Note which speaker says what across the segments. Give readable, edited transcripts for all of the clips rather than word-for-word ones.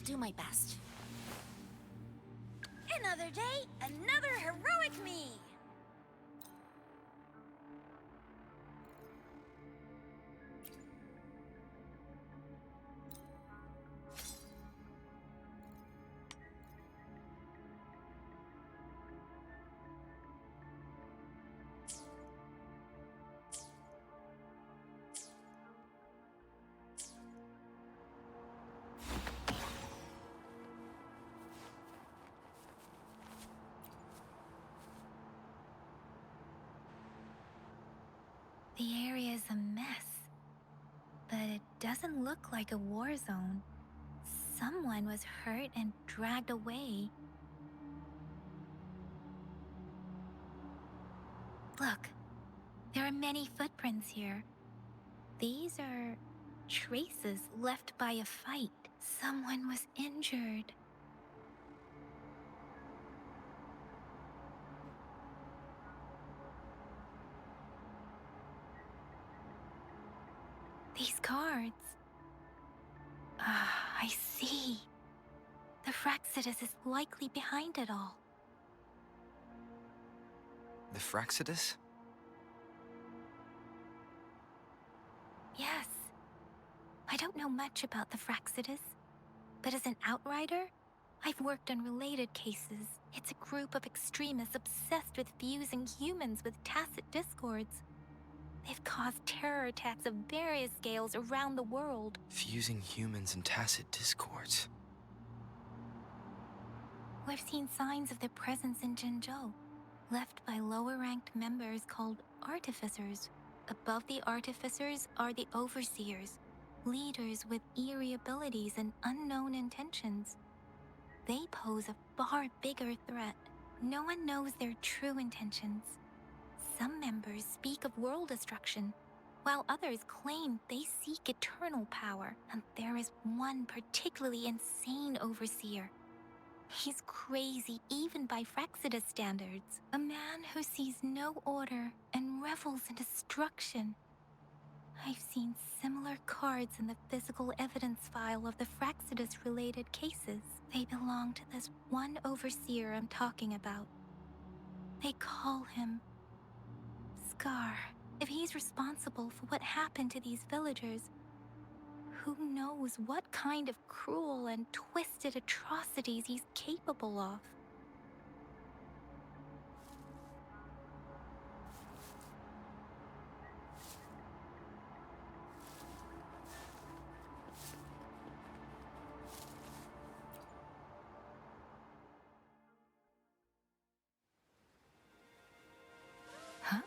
Speaker 1: do my best.
Speaker 2: Another day, another heroic me!
Speaker 3: The area is a mess, but it doesn't look like a war zone. Someone was hurt and dragged away. Look, there are many footprints here. These are traces left by a fight. Someone was injured. These cards. I see. The Fraxidus is likely behind it all.
Speaker 4: The Fraxidus?
Speaker 3: Yes. I don't know much about the Fraxidus, but as an outrider, I've worked on related cases. It's a group of extremists obsessed with fusing humans with tacit discords. They've caused terror attacks of various scales around the world.
Speaker 4: Fusing humans and tacit discords.
Speaker 3: We've seen signs of their presence in Jinzhou, left by lower-ranked members called artificers. Above the artificers are the overseers, leaders with eerie abilities and unknown intentions. They pose a far bigger threat. No one knows their true intentions. Some members speak of world destruction, while others claim they seek eternal power. And there is one particularly insane overseer. He's crazy even by Fraxidus standards. A man who sees no order and revels in destruction. I've seen similar cards in the physical evidence file of the Fraxidus-related cases. They belong to this one overseer I'm talking about. They call him Scar. If he's responsible for what happened to these villagers, who knows what kind of cruel and twisted atrocities he's capable of? Huh?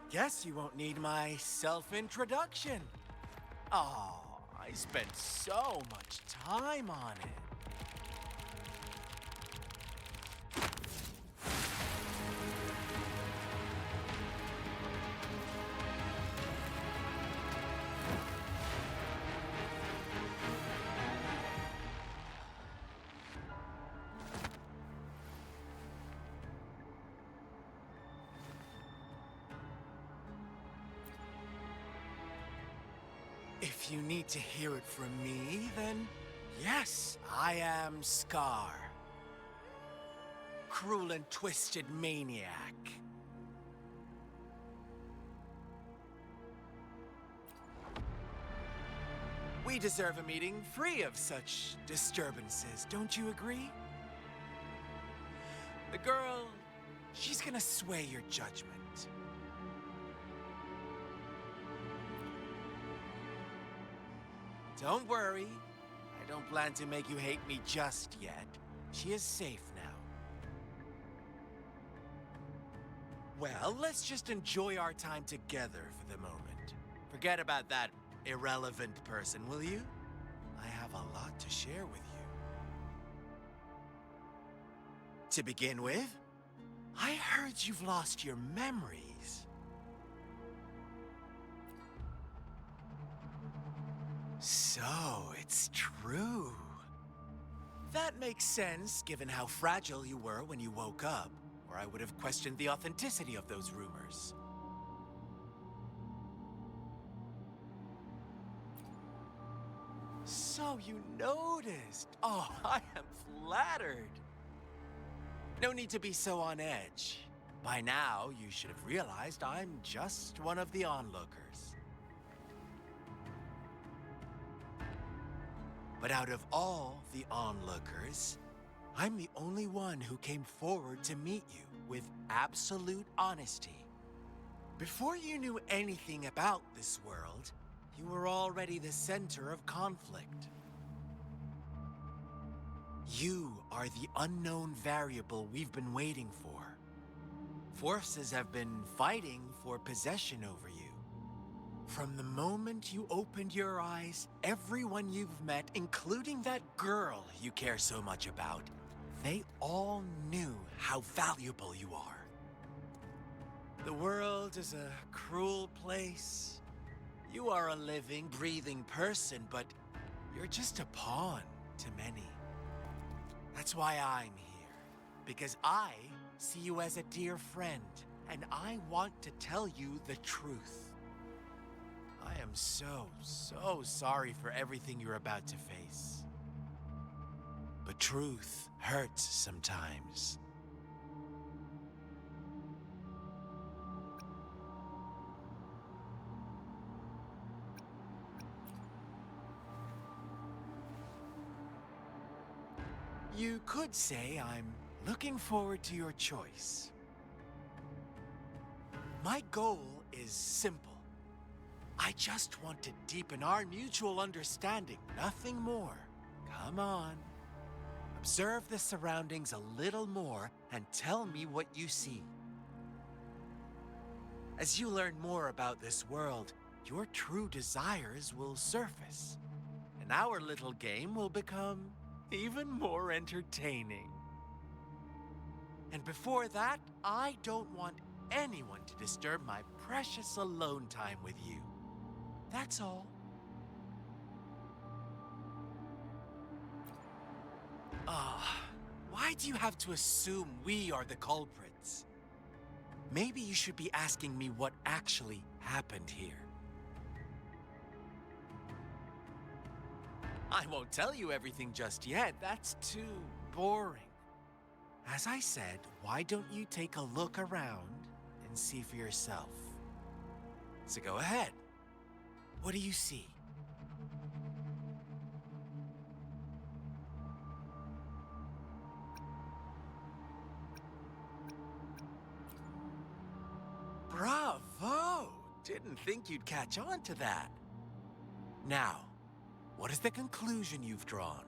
Speaker 5: Guess you won't need my self-introduction. Oh, I spent so much time on it. If you need to hear it from me, then yes, I am Scar. Cruel and twisted maniac. We deserve a meeting free of such disturbances, don't you agree? The girl, she's gonna sway your judgment. Don't worry. I don't plan to make you hate me just yet. She is safe now. Well, let's just enjoy our time together for the moment. Forget about that irrelevant person, will you? I have a lot to share with you. To begin with, I heard you've lost your memories. So, it's true. That makes sense, given how fragile you were when you woke up, or I would have questioned the authenticity of those rumors. So you noticed. Oh, I am flattered. No need to be so on edge. By now, you should have realized I'm just one of the onlookers. But out of all the onlookers, I'm the only one who came forward to meet you with absolute honesty. Before you knew anything about this world, you were already the center of conflict. You are the unknown variable we've been waiting for. Forces have been fighting for possession over you. From the moment you opened your eyes, everyone you've met, including that girl you care so much about, they all knew how valuable you are. The world is a cruel place. You are a living, breathing person, but you're just a pawn to many. That's why I'm here, because I see you as a dear friend, and I want to tell you the truth. I am so sorry for everything you're about to face. But truth hurts sometimes. You could say I'm looking forward to your choice. My goal is simple. I just want to deepen our mutual understanding, nothing more. Come on. Observe the surroundings a little more and tell me what you see. As you learn more about this world, your true desires will surface, and our little game will become even more entertaining. And before that, I don't want anyone to disturb my precious alone time with you. That's all. Why do you have to assume we are the culprits? Maybe you should be asking me what actually happened here. I won't tell you everything just yet. That's too boring. As I said, why don't you take a look around and see for yourself? So go ahead. What do you see? Bravo! Didn't think you'd catch on to that. Now, what is the conclusion you've drawn?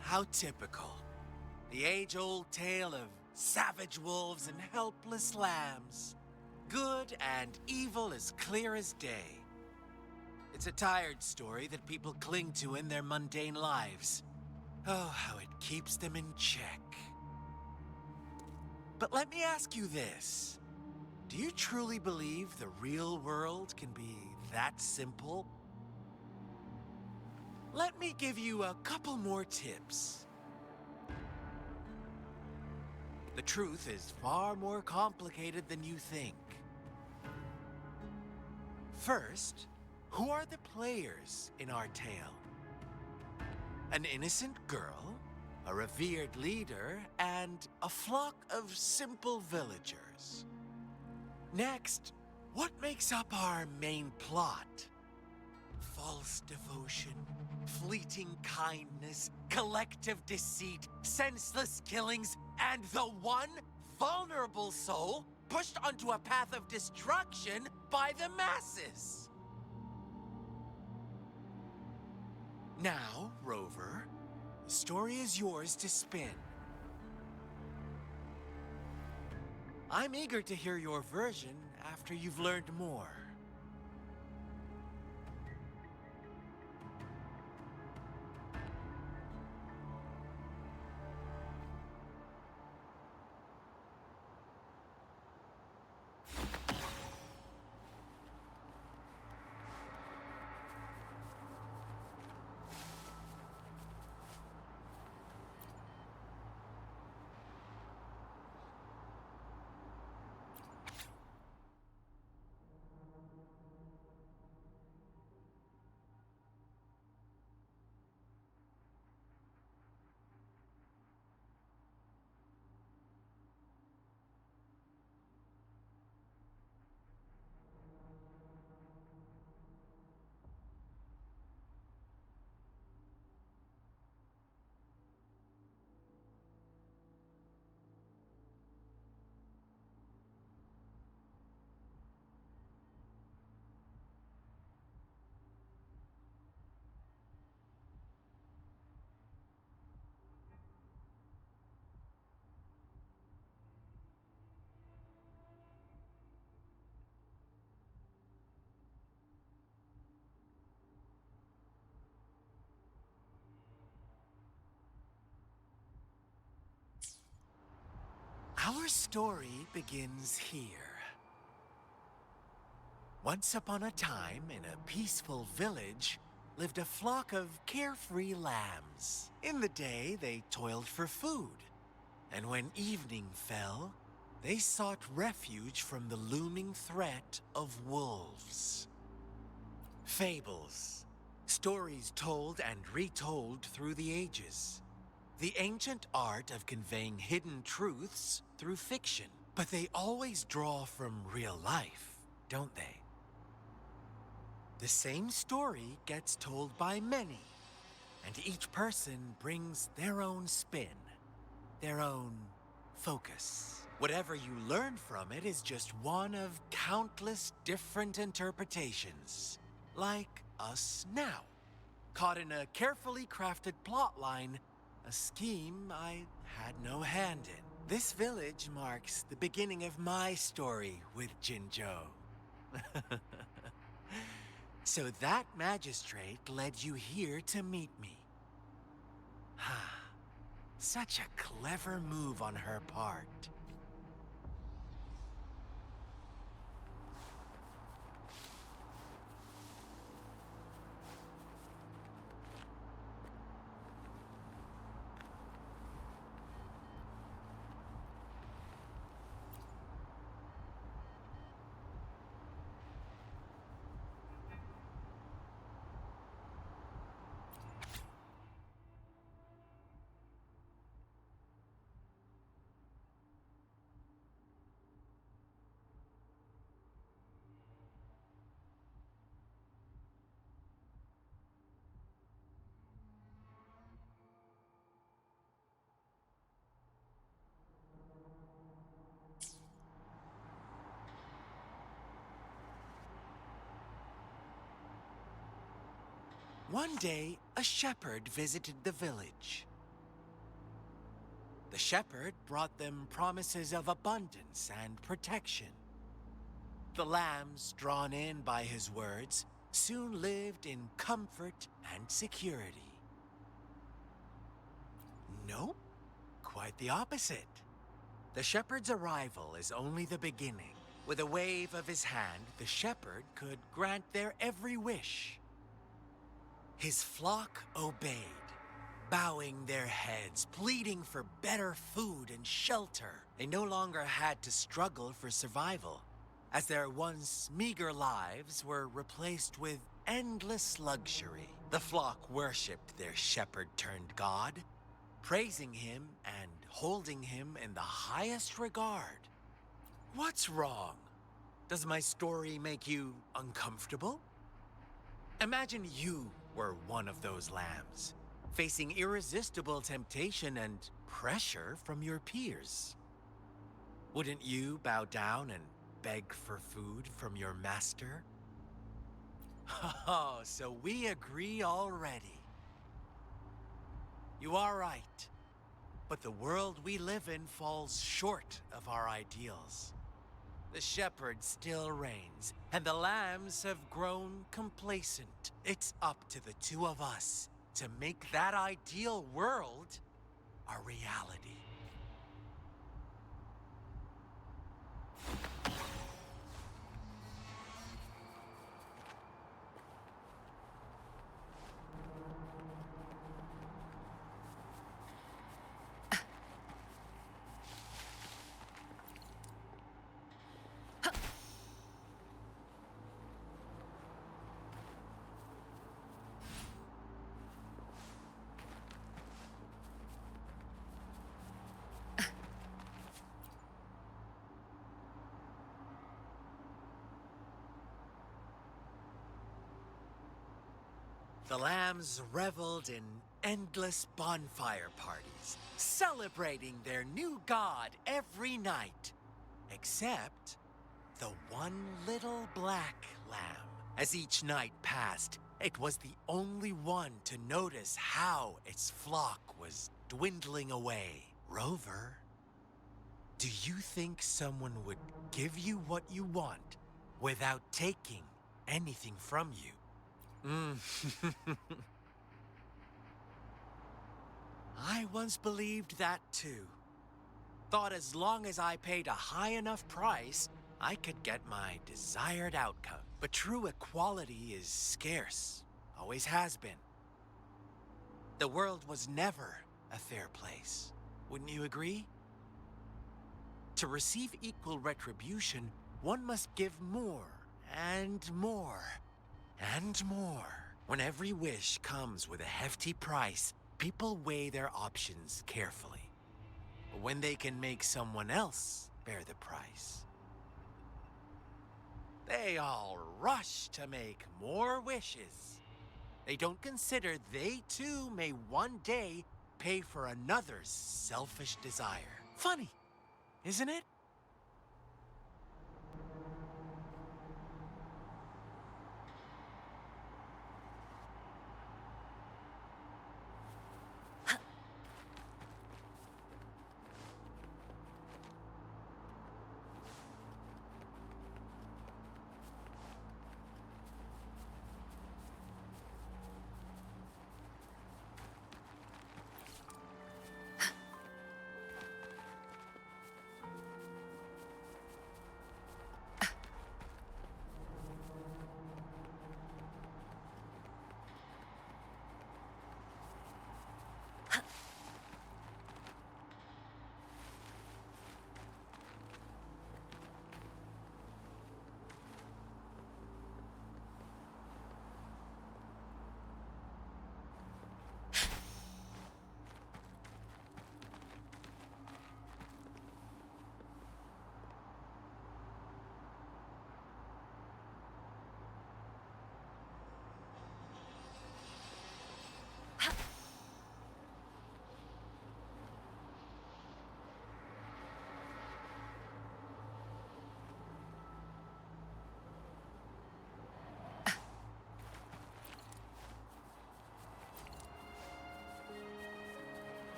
Speaker 5: How typical. The age-old tale of savage wolves and helpless lambs. Good and evil as clear as day. It's a tired story that people cling to in their mundane lives. Oh, how it keeps them in check. But let me ask you this. Do you truly believe the real world can be that simple? Let me give you a couple more tips. The truth is far more complicated than you think. First, who are the players in our tale? An innocent girl, a revered leader, and a flock of simple villagers. Next, what makes up our main plot? False devotion, fleeting kindness, collective deceit, senseless killings, and the one vulnerable soul pushed onto a path of destruction by the masses. Now, Rover, the story is yours to spin. I'm eager to hear your version after you've learned more. Our story begins here. Once upon a time, in a peaceful village, lived a flock of carefree lambs. In the day, they toiled for food, and when evening fell, they sought refuge from the looming threat of wolves. Fables, stories told and retold through the ages. The ancient art of conveying hidden truths through fiction. But they always draw from real life, don't they? The same story gets told by many, and each person brings their own spin, their own focus. Whatever you learn from it is just one of countless different interpretations. Like us now, caught in a carefully crafted plotline, a scheme I had no hand in. This village marks the beginning of my story with Jinzhou. So that magistrate led you here to meet me. Such a clever move on her part. One day, a shepherd visited the village. The shepherd brought them promises of abundance and protection. The lambs, drawn in by his words, soon lived in comfort and security. Nope, quite the opposite. The shepherd's arrival is only the beginning. With a wave of his hand, the shepherd could grant their every wish. His flock obeyed, bowing their heads, pleading for better food and shelter. They no longer had to struggle for survival, as their once meager lives were replaced with endless luxury. The flock worshipped their shepherd-turned-god, praising him and holding him in the highest regard. What's wrong? Does my story make you uncomfortable? Imagine you were one of those lambs, facing irresistible temptation and pressure from your peers. Wouldn't you bow down and beg for food from your master? Oh, so we agree already. You are right, but the world we live in falls short of our ideals. The shepherd still reigns, and the lambs have grown complacent. It's up to the two of us to make that ideal world a reality. The lambs reveled in endless bonfire parties, celebrating their new god every night. Except the one little black lamb. As each night passed, it was the only one to notice how its flock was dwindling away. Rover, do you think someone would give you what you want without taking anything from you? I once believed that too. Thought as long as I paid a high enough price, I could get my desired outcome. But true equality is scarce. Always has been. The world was never a fair place. Wouldn't you agree? To receive equal retribution, one must give more, and more, and more. When every wish comes with a hefty price, people weigh their options carefully. But when they can make someone else bear the price, they all rush to make more wishes. They don't consider they too may one day pay for another's selfish desire. Funny, isn't it?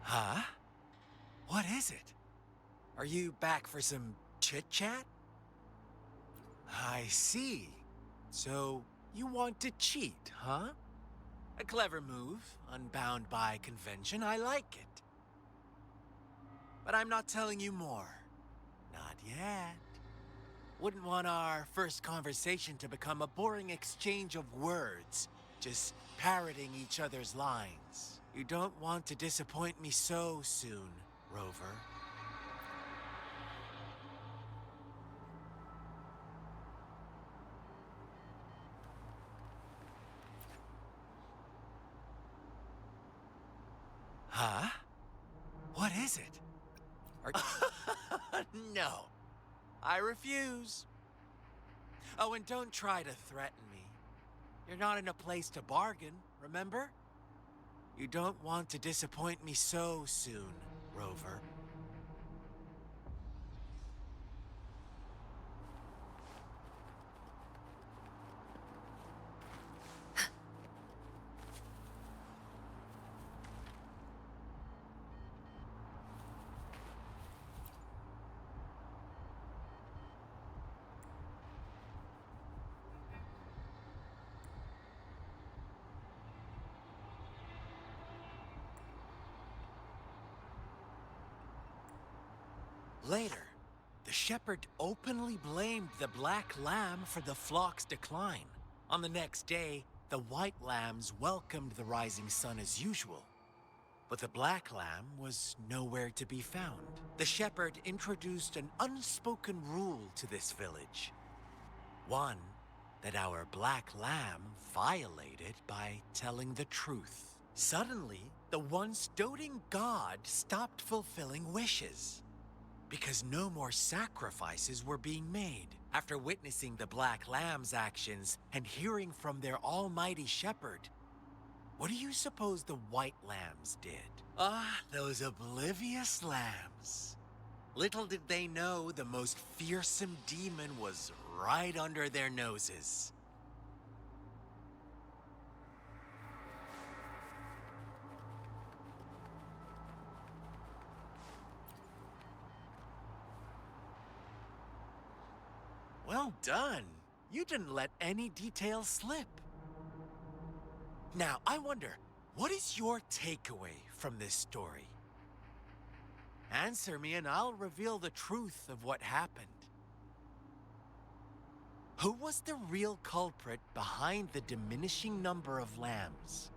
Speaker 5: Huh? What is it? Are you back for some chit-chat? I see. So, you want to cheat, huh? A clever move, unbound by convention. I like it. But I'm not telling you more. Not yet. Wouldn't want our first conversation to become a boring exchange of words, just parroting each other's lines. You don't want to disappoint me so soon, Rover. Huh? What is it? Are No, I refuse. Oh, and don't try to threaten me. You're not in a place to bargain, remember? You don't want to disappoint me so soon, Rover. Later, the shepherd openly blamed the black lamb for the flock's decline. On the next day, the white lambs welcomed the rising sun as usual. But the black lamb was nowhere to be found. The shepherd introduced an unspoken rule to this village. One that our black lamb violated by telling the truth. Suddenly, the once doting god stopped fulfilling wishes because no more sacrifices were being made. After witnessing the black lamb's actions and hearing from their almighty shepherd, what do you suppose the white lambs did? Ah, those oblivious lambs. Little did they know the most fearsome demon was right under their noses. Well done. You didn't let any details slip. Now, I wonder, what is your takeaway from this story? Answer me and I'll reveal the truth of what happened. Who was the real culprit behind the diminishing number of lambs?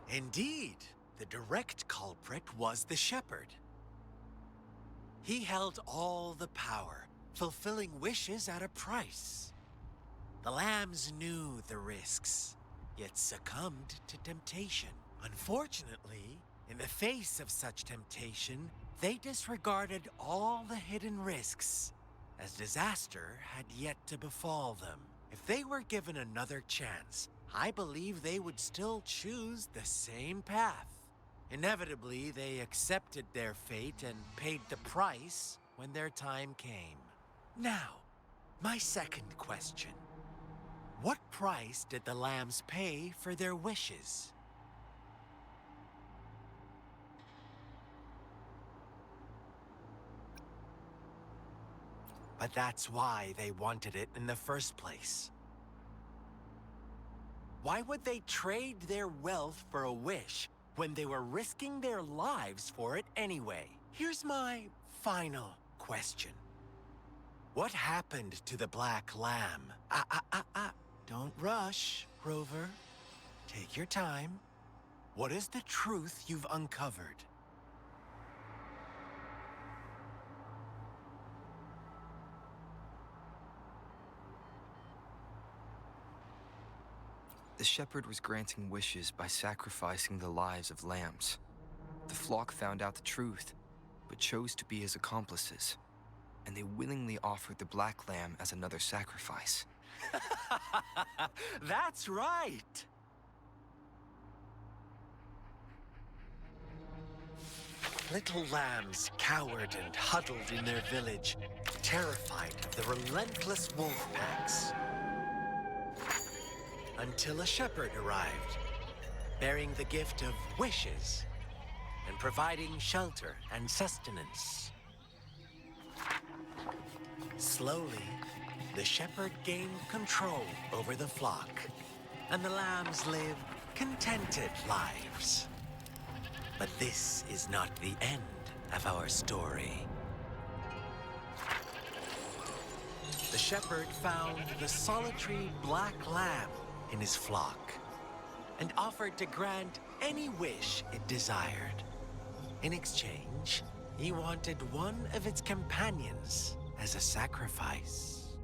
Speaker 5: Indeed, the direct culprit was the shepherd. He held all the power, fulfilling wishes at a price. The lambs knew the risks, yet succumbed to temptation. Unfortunately, in the face of such temptation, they disregarded all the hidden risks, as disaster had yet to befall them. If they were given another chance, I believe they would still choose the same path. Inevitably, they accepted their fate and paid the price when their time came. Now, my second question. What price did the lambs pay for their wishes? But that's why they wanted it in the first place. Why would they trade their wealth for a wish when they were risking their lives for it anyway? Here's my final question. What happened to the black lamb? Don't rush, Rover. Take your time. What is the truth you've uncovered?
Speaker 4: The shepherd was granting wishes by sacrificing the lives of lambs. The flock found out the truth, but chose to be his accomplices, and they willingly offered the black lamb as another sacrifice.
Speaker 5: That's right! Little lambs cowered and huddled in their village, terrified of the relentless wolf packs. Until a shepherd arrived, bearing the gift of wishes and providing shelter and sustenance. Slowly, the shepherd gained control over the flock, and the lambs lived contented lives. But this is not the end of our story. The shepherd found the solitary black lamb in his flock and offered to grant any wish it desired. In exchange, he wanted one of its companions as a sacrifice.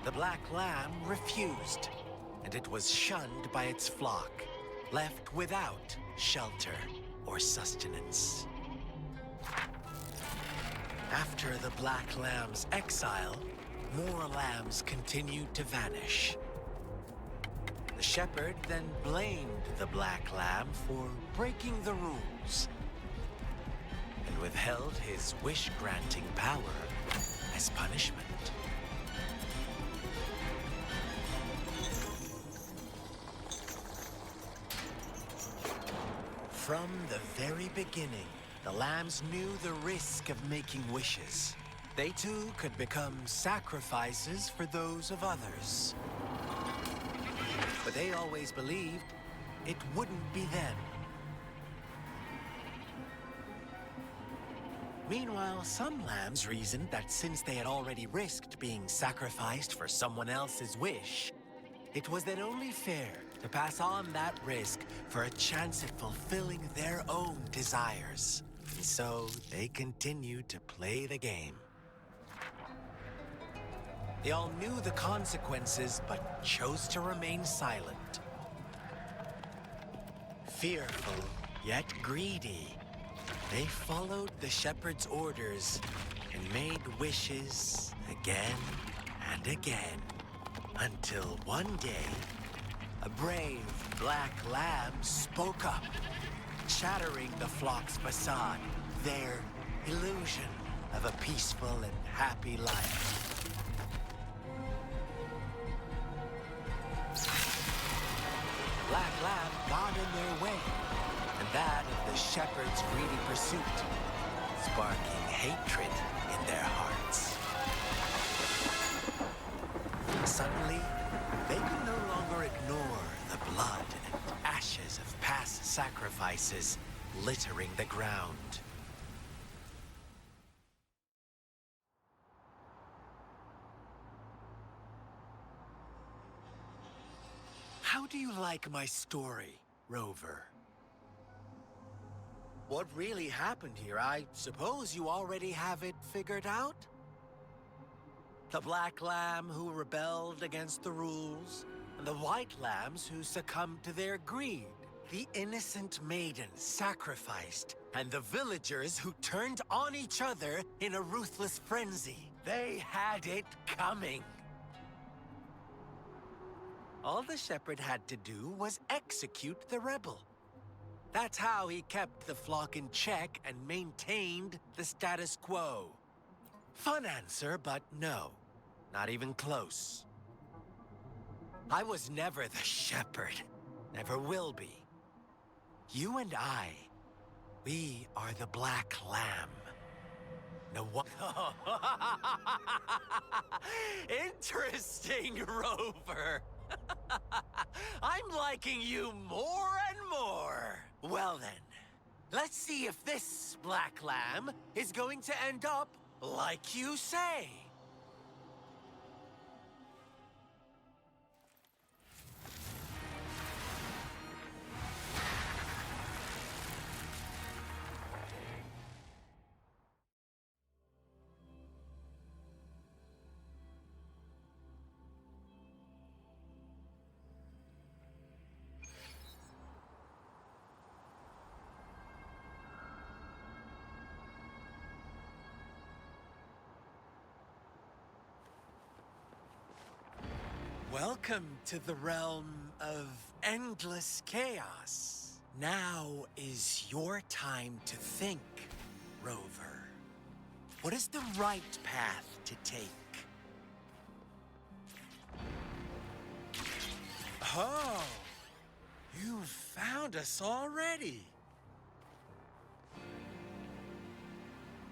Speaker 5: The black lamb refused, and it was shunned by its flock, left without shelter or sustenance. After the black lamb's exile, more lambs continued to vanish. The shepherd then blamed the black lamb for breaking the rules and withheld his wish-granting power as punishment. From the very beginning, the lambs knew the risk of making wishes. They too could become sacrifices for those of others. But they always believed it wouldn't be them. Meanwhile, some lambs reasoned that since they had already risked being sacrificed for someone else's wish, it was then only fair to pass on that risk for a chance at fulfilling their own desires. And so they continued to play the game. They all knew the consequences, but chose to remain silent. Fearful, yet greedy, they followed the shepherd's orders and made wishes again and again, until one day, a brave black lamb spoke up, shattering the flock's facade, their illusion of a peaceful and happy life. Black lamb got in their way, and that of the shepherd's greedy pursuit, sparking hatred in their hearts. Suddenly, they could no longer ignore the blood and ashes of past sacrifices littering the ground. How do you like my story, Rover? What really happened here? I suppose you already have it figured out? The black lamb who rebelled against the rules, and the white lambs who succumbed to their greed. The innocent maiden sacrificed, and the villagers who turned on each other in a ruthless frenzy. They had it coming. All the shepherd had to do was execute the rebel. That's how he kept the flock in check and maintained the status quo. Fun answer, but no. Not even close. I was never the shepherd. Never will be. You and I, we are the black lamb. No one... Interesting, Rover. I'm liking you more and more. Well then, let's see if this black lamb is going to end up like you say. Welcome to the realm of endless chaos. Now is your time to think, Rover. What is the right path to take? Oh, you found us already.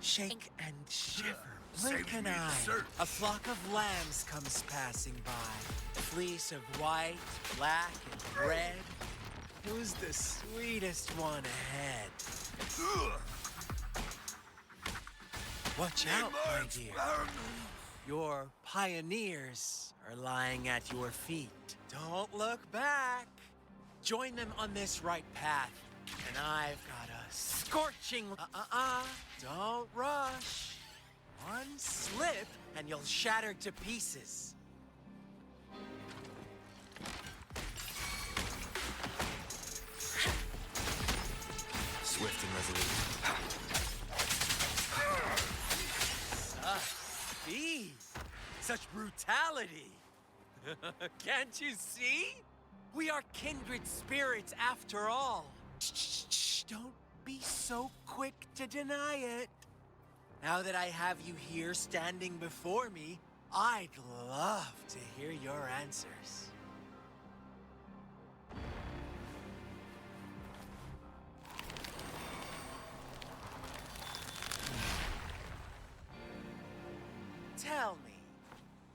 Speaker 5: Shake and shiver. Blink an eye. A flock of lambs comes passing by. A fleece of white, black, and red. Who's the sweetest one ahead? Watch out, my dear. Your pioneers are lying at your feet. Don't look back. Join them on this right path, and I've got a scorching... Don't rush. One slip, and you'll shatter to pieces.
Speaker 4: Swift and resolute.
Speaker 5: Speed! Such brutality! Can't you see? We are kindred spirits after all. Shh, don't be so quick to deny it. Now that I have you here standing before me, I'd love to hear your answers. Tell me,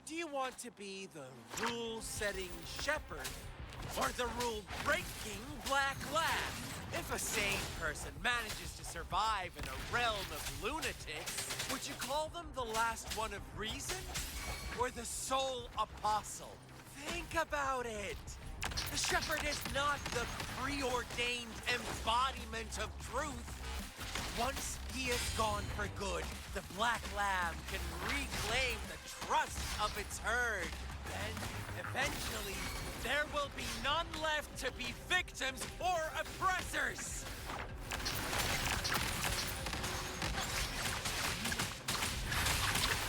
Speaker 5: do you want to be the rule-setting shepherd or the rule-breaking Black Lab. If a sane person manages to survive in a realm of lunatics, would you call them the last one of reason? Or the sole apostle? Think about it. The shepherd is not the preordained embodiment of truth. Once he is gone for good, the Black Lamb can reclaim the trust of its herd. Then, eventually, there will be none left to be victims or oppressors!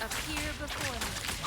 Speaker 2: Appear before me.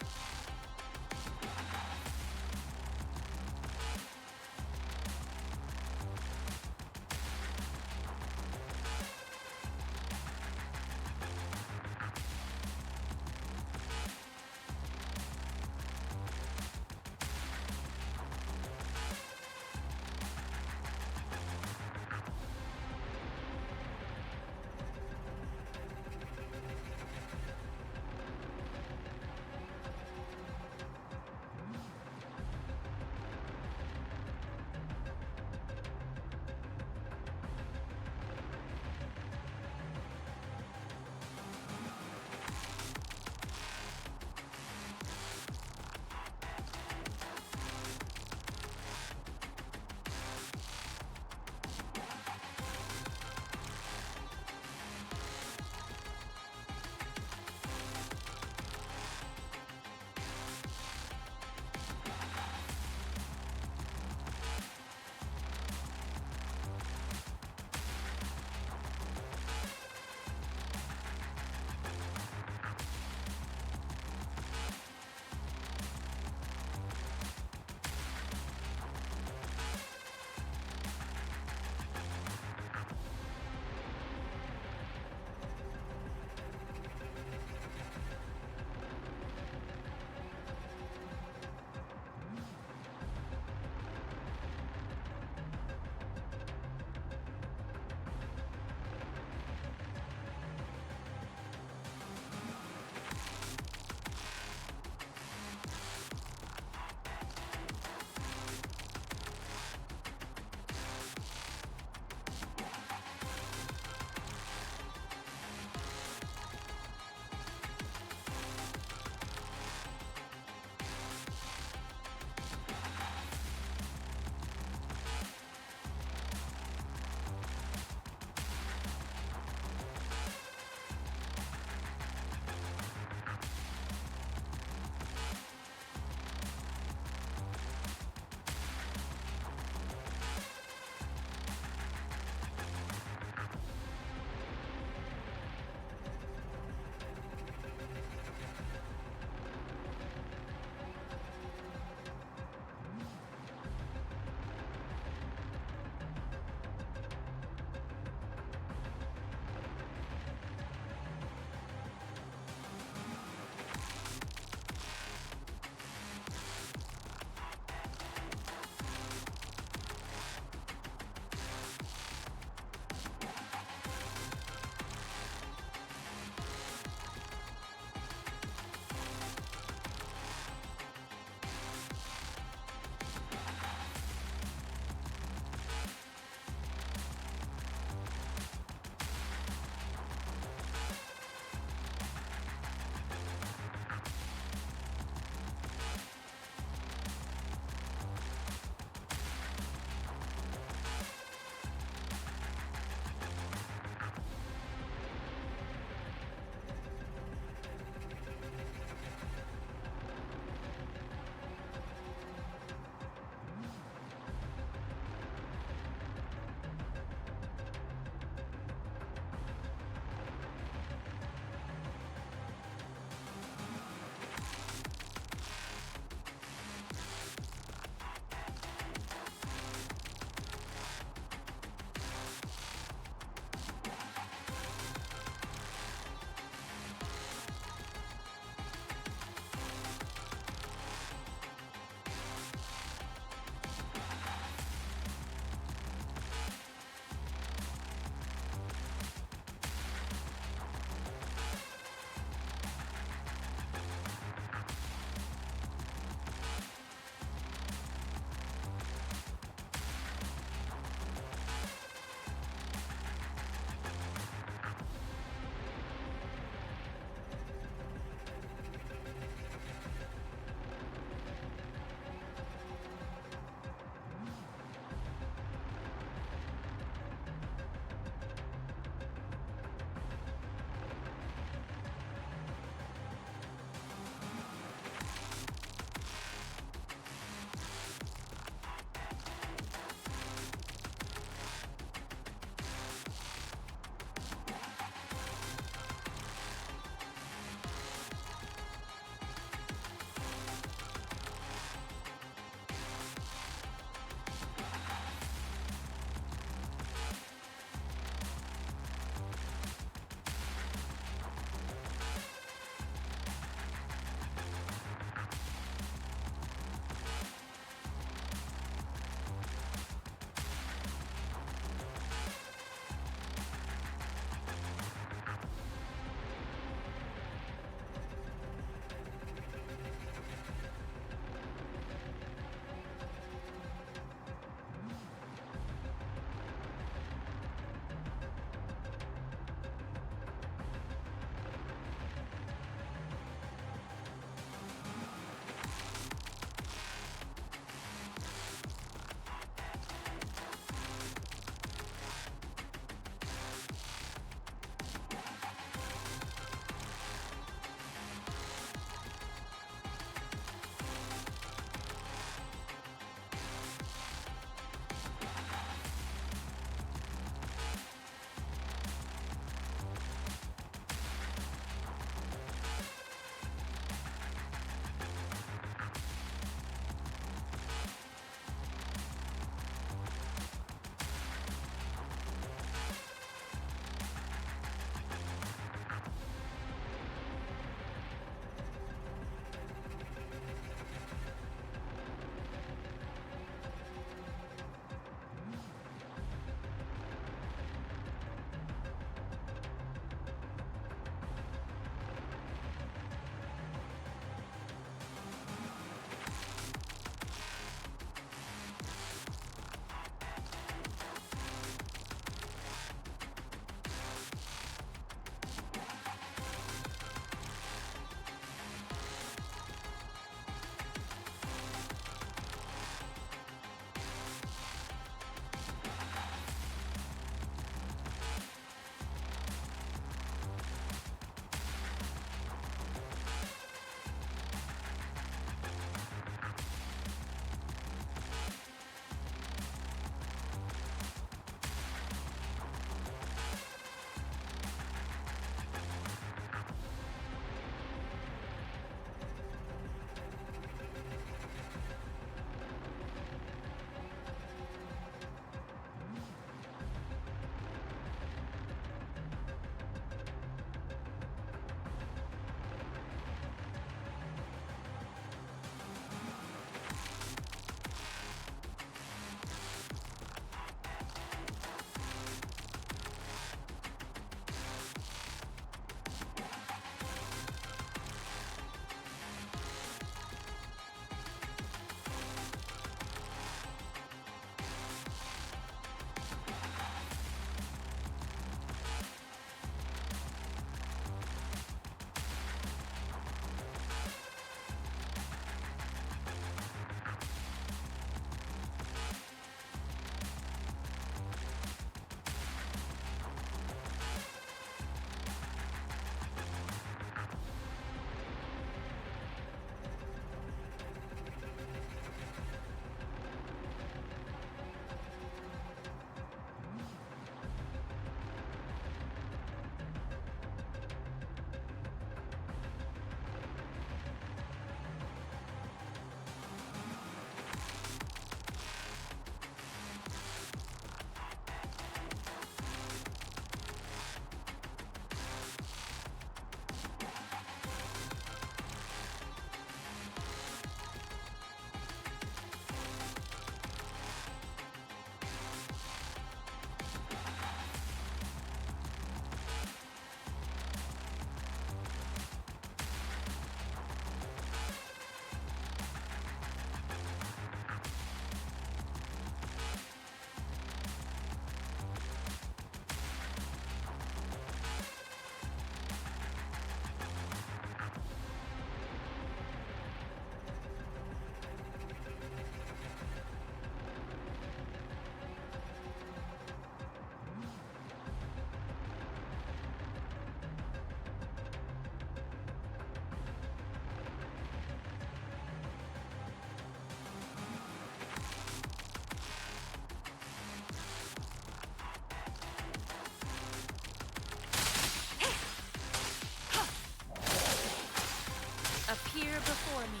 Speaker 2: before me.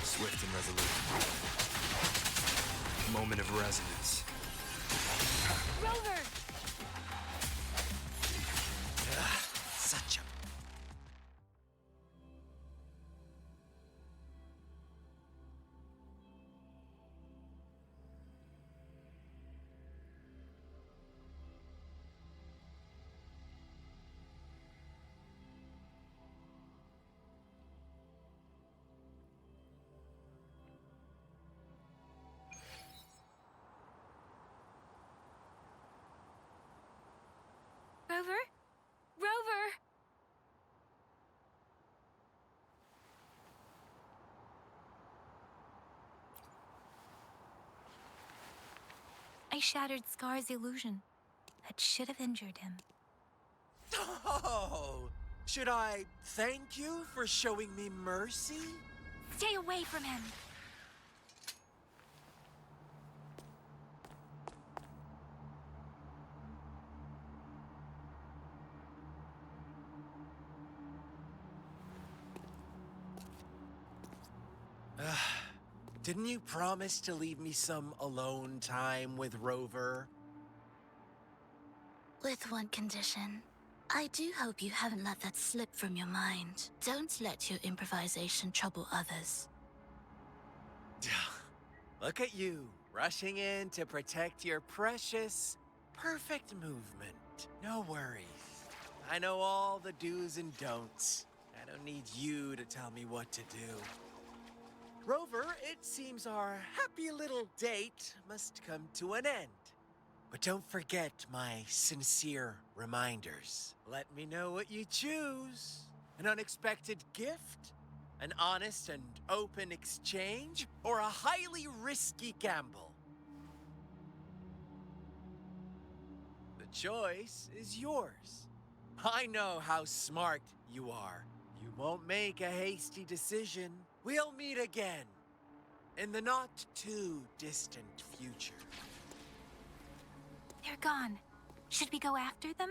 Speaker 4: Swift and resolute. Moment of resonance.
Speaker 2: Rover!
Speaker 5: Such a...
Speaker 3: Rover? Rover! I shattered Scar's illusion. That should have injured him.
Speaker 5: Oh! Should I thank you for showing me mercy?
Speaker 3: Stay away from him!
Speaker 5: Didn't you promise to leave me some alone time with Rover?
Speaker 1: With one condition. I do hope you haven't let that slip from your mind. Don't let your improvisation trouble others.
Speaker 5: Look at you, rushing in to protect your precious, perfect movement. No worries. I know all the do's and don'ts. I don't need you to tell me what to do. Rover, it seems our happy little date must come to an end. But don't forget my sincere reminders. Let me know what you choose. An unexpected gift? An honest and open exchange? Or a highly risky gamble? The choice is yours. I know how smart you are. You won't make a hasty decision. We'll meet again in the not-too-distant future.
Speaker 3: They're gone. Should we go after them?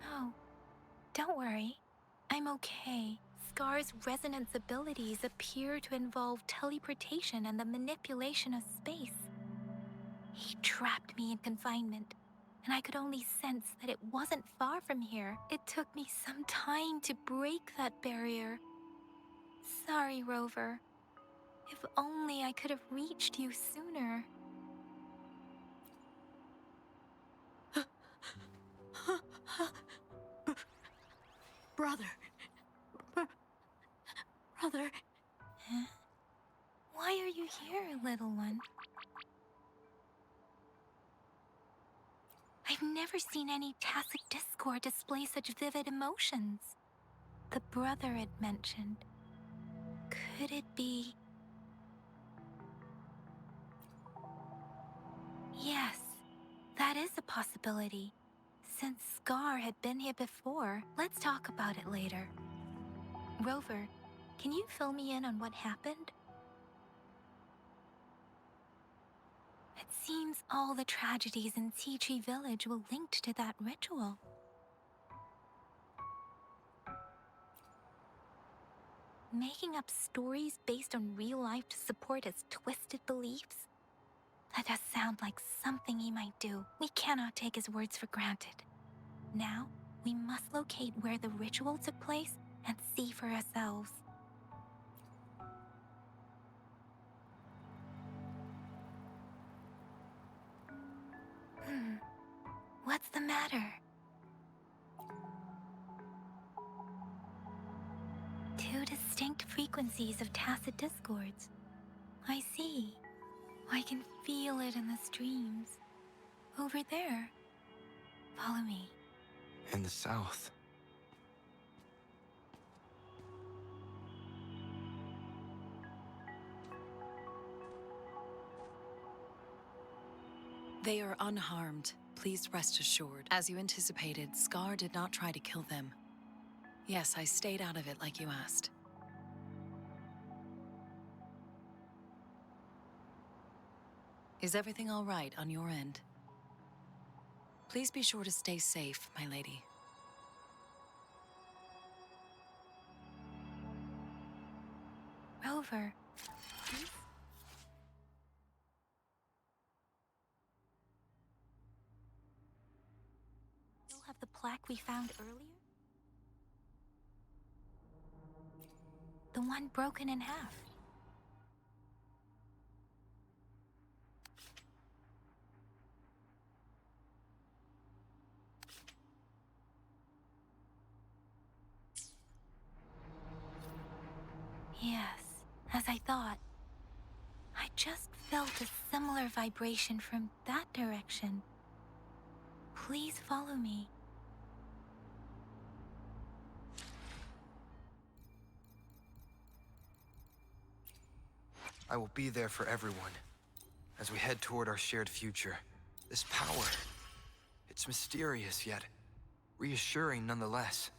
Speaker 3: No. Don't worry. I'm okay. Scar's resonance abilities appear to involve teleportation and the manipulation of space. He trapped me in confinement, and I could only sense that it wasn't far from here. It took me some time to break that barrier. Sorry, Rover. If only I could have reached you sooner.
Speaker 1: Brother. Brother.
Speaker 3: Huh? Why are you here, little one? I've never seen any tacit discord display such vivid emotions. The brother it mentioned. Could it be... Yes, that is a possibility. Since Scar had been here before, let's talk about it later. Rover, can you fill me in on what happened? It seems all the tragedies in Tea Tree Village were linked to that ritual. Making up stories based on real life to support his twisted beliefs? That does sound like something he might do. We cannot take his words for granted. Now, we must locate where the ritual took place and see for ourselves. What's the matter? Two distinct frequencies of tacit discords. I see. I can feel it in the streams. Over there. Follow me.
Speaker 4: In the south.
Speaker 6: They are unharmed. Please rest assured. As you anticipated, Scar did not try to kill them. Yes, I stayed out of it like you asked. Is everything all right on your end? Please be sure to stay safe, my lady.
Speaker 3: Rover, please? You'll have the plaque we found earlier? The one broken in half. Yes, as I thought. I just felt a similar vibration from that direction. Please follow me.
Speaker 4: I will be there for everyone as we head toward our shared future. This power, it's mysterious yet reassuring nonetheless.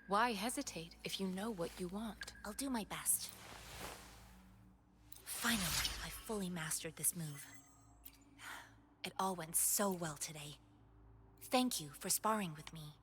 Speaker 2: Why hesitate if you know what you want?
Speaker 1: I'll do my best. Finally, I fully mastered this move. It all went so well today. Thank you for sparring with me.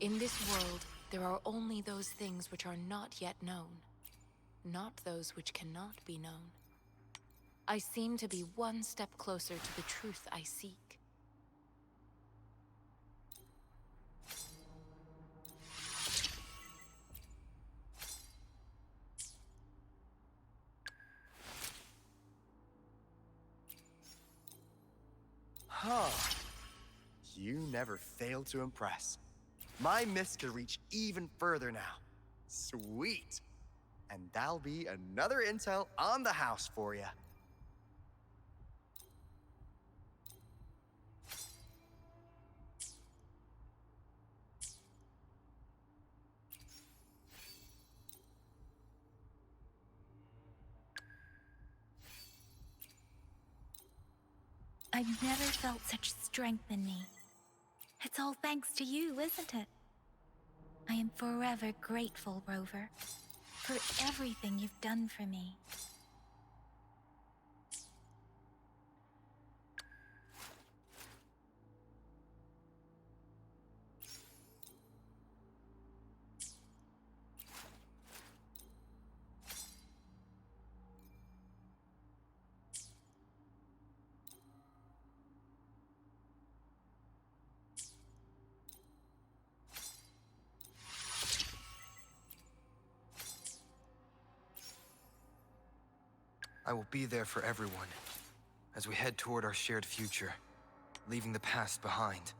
Speaker 2: In this world, there are only those things which are not yet known, not those which cannot be known. I seem to be one step closer to the truth I seek.
Speaker 7: Huh. You never fail to impress. My mist could reach even further now. Sweet. And that'll be another intel on the house for you.
Speaker 3: I've never felt such strength in me. It's all thanks to you, isn't it? I am forever grateful, Rover, for everything you've done for me.
Speaker 4: I will be there for everyone as we head toward our shared future, leaving the past behind.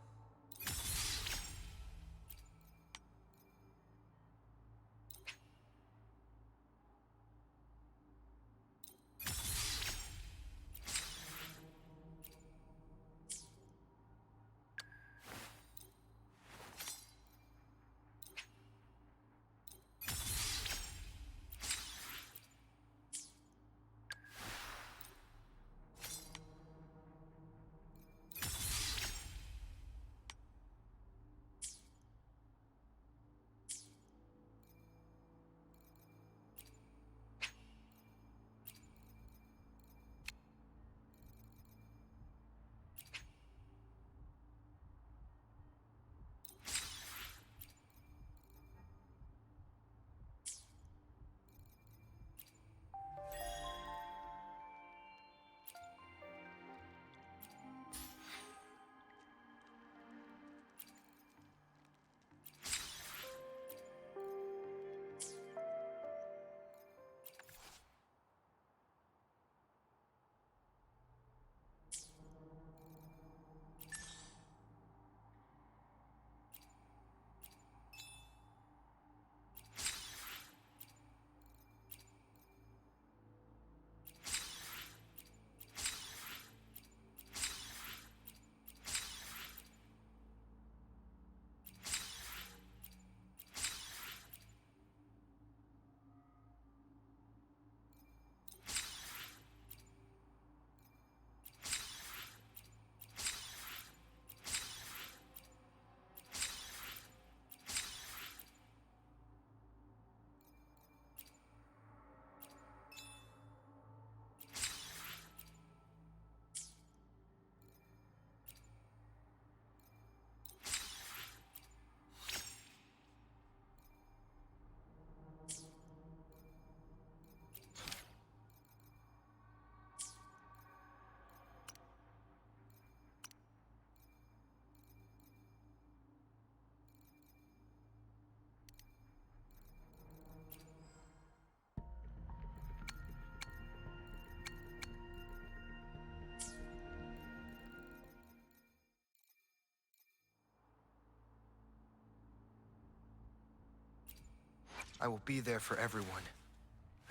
Speaker 4: I will be there for everyone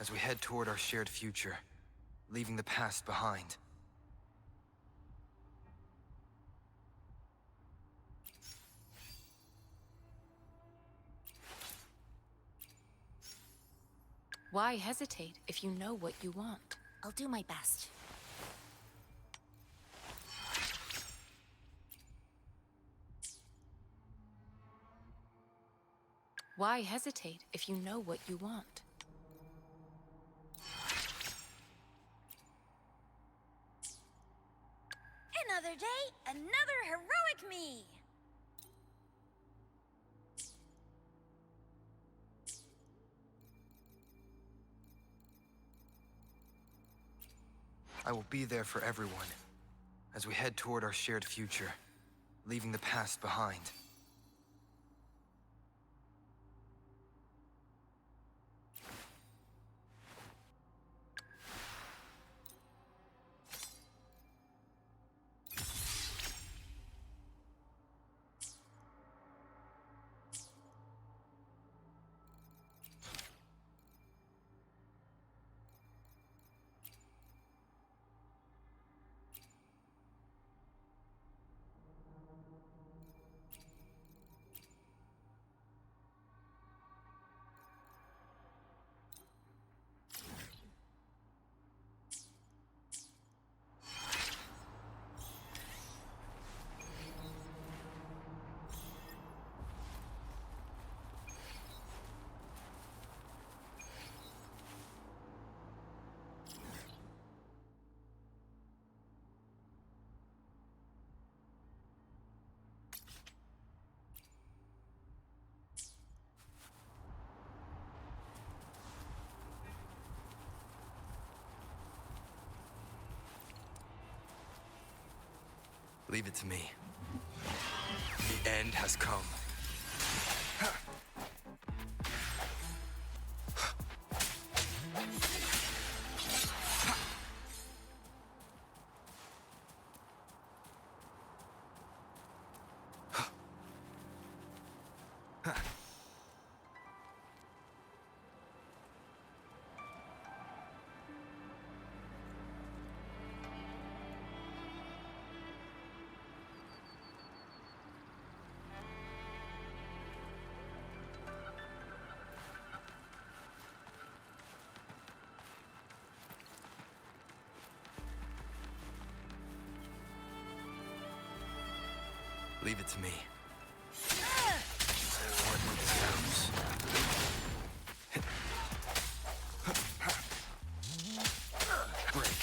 Speaker 4: as we head toward our shared future, leaving the past behind.
Speaker 2: Why hesitate if you know what you want?
Speaker 1: I'll do my best.
Speaker 2: Why hesitate if you know what you want?
Speaker 1: Another day, another heroic me!
Speaker 4: I will be there for everyone as we head toward our shared future, leaving the past behind. Leave it to me. The end has come. Leave it to me. One with the sounds. Break.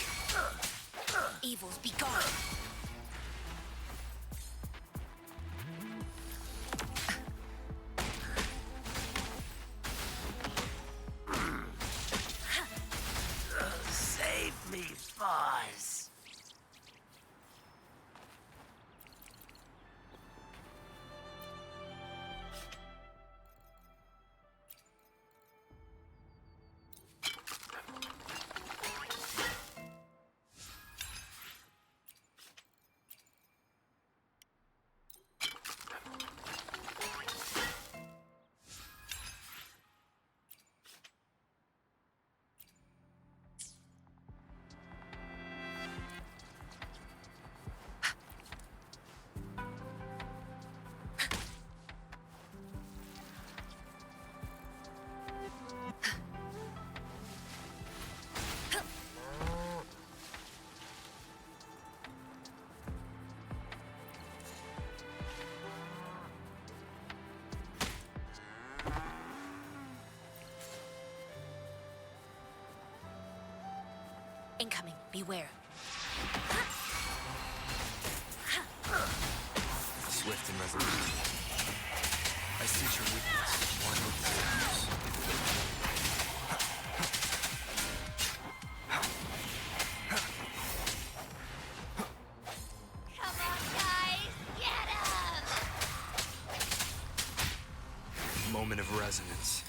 Speaker 1: Evils be gone!
Speaker 8: Save me, boss.
Speaker 1: Incoming, beware.
Speaker 4: Swift and resolute. I see your weakness. One with the sounds.
Speaker 1: Come on, guys! Get him!
Speaker 4: Moment of resonance.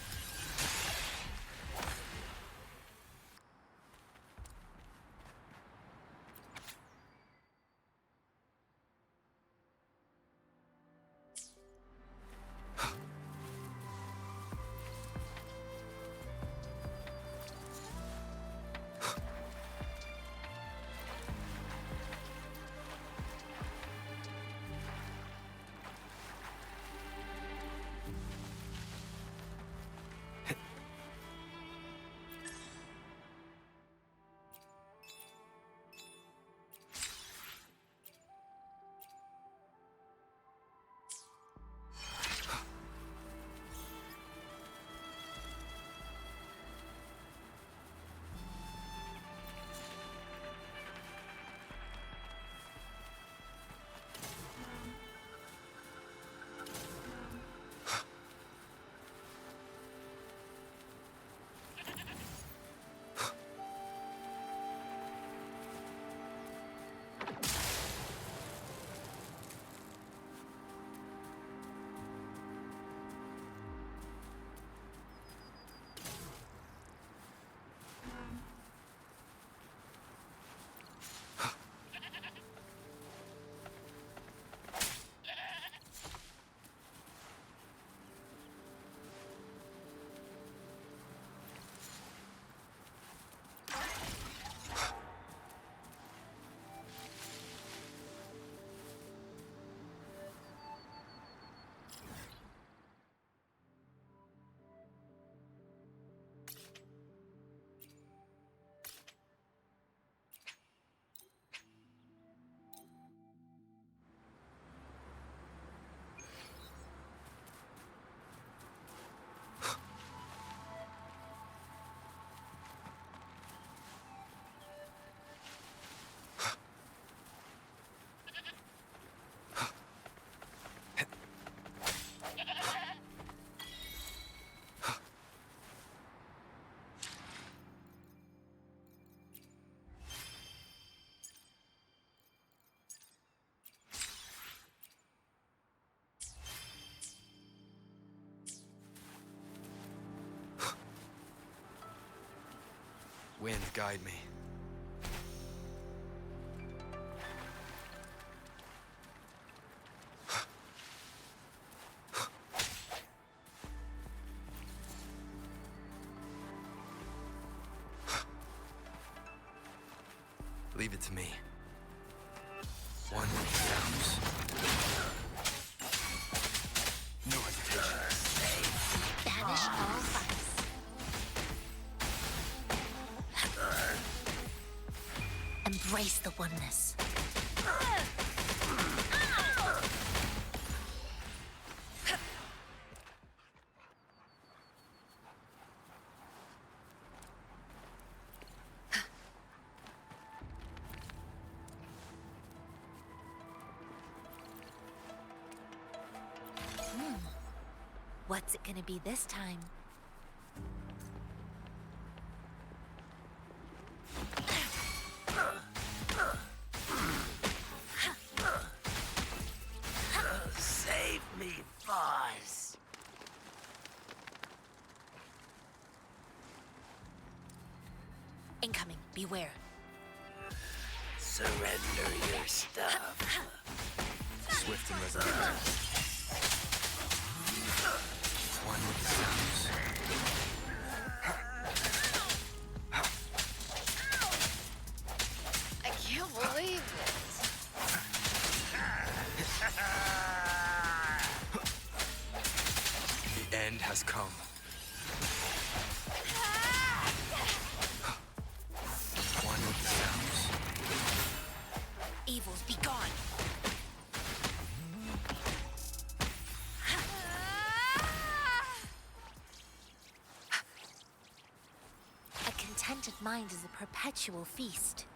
Speaker 4: Wind, guide me. Leave it to me. One with the sounds. No hesitation.
Speaker 1: Banish all vice. Embrace the oneness. What's it gonna be this time?
Speaker 8: Save me, Fuzz.
Speaker 1: Incoming, beware.
Speaker 8: Surrender your stuff.
Speaker 4: Swift and resolute. One with the sounds.
Speaker 2: I can't believe it.
Speaker 4: The end has come. One with the sounds.
Speaker 1: Evils be gone. A contented mind is a perpetual feast.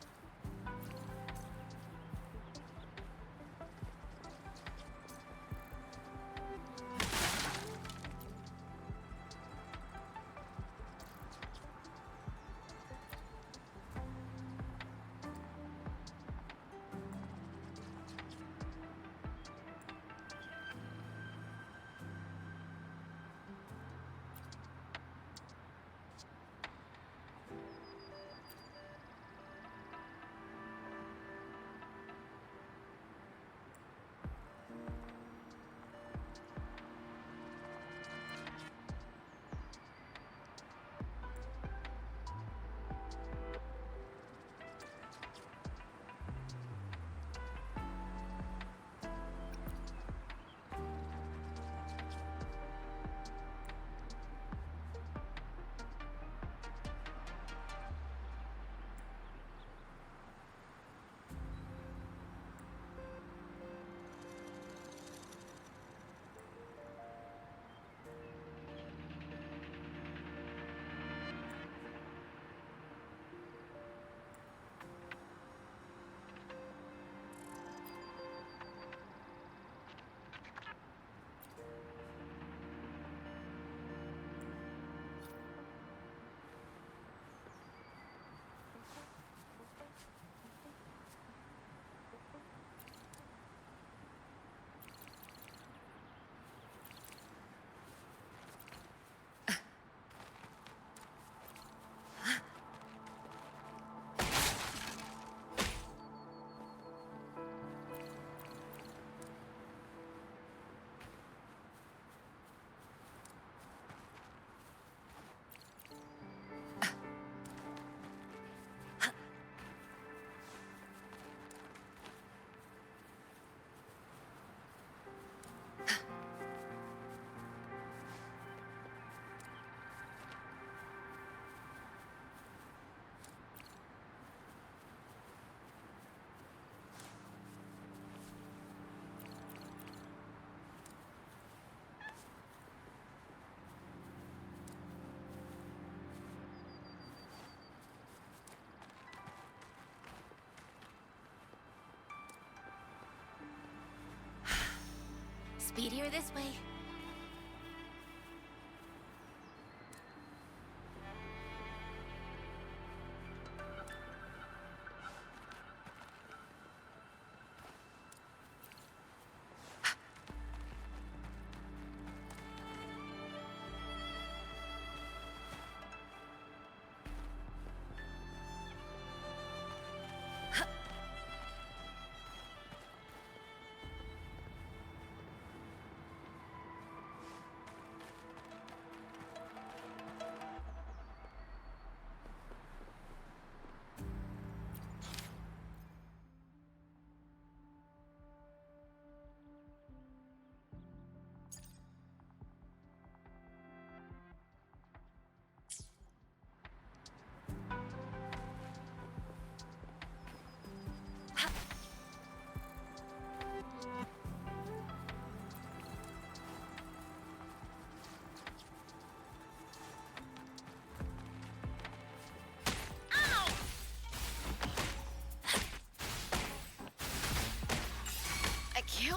Speaker 1: Speedier this way.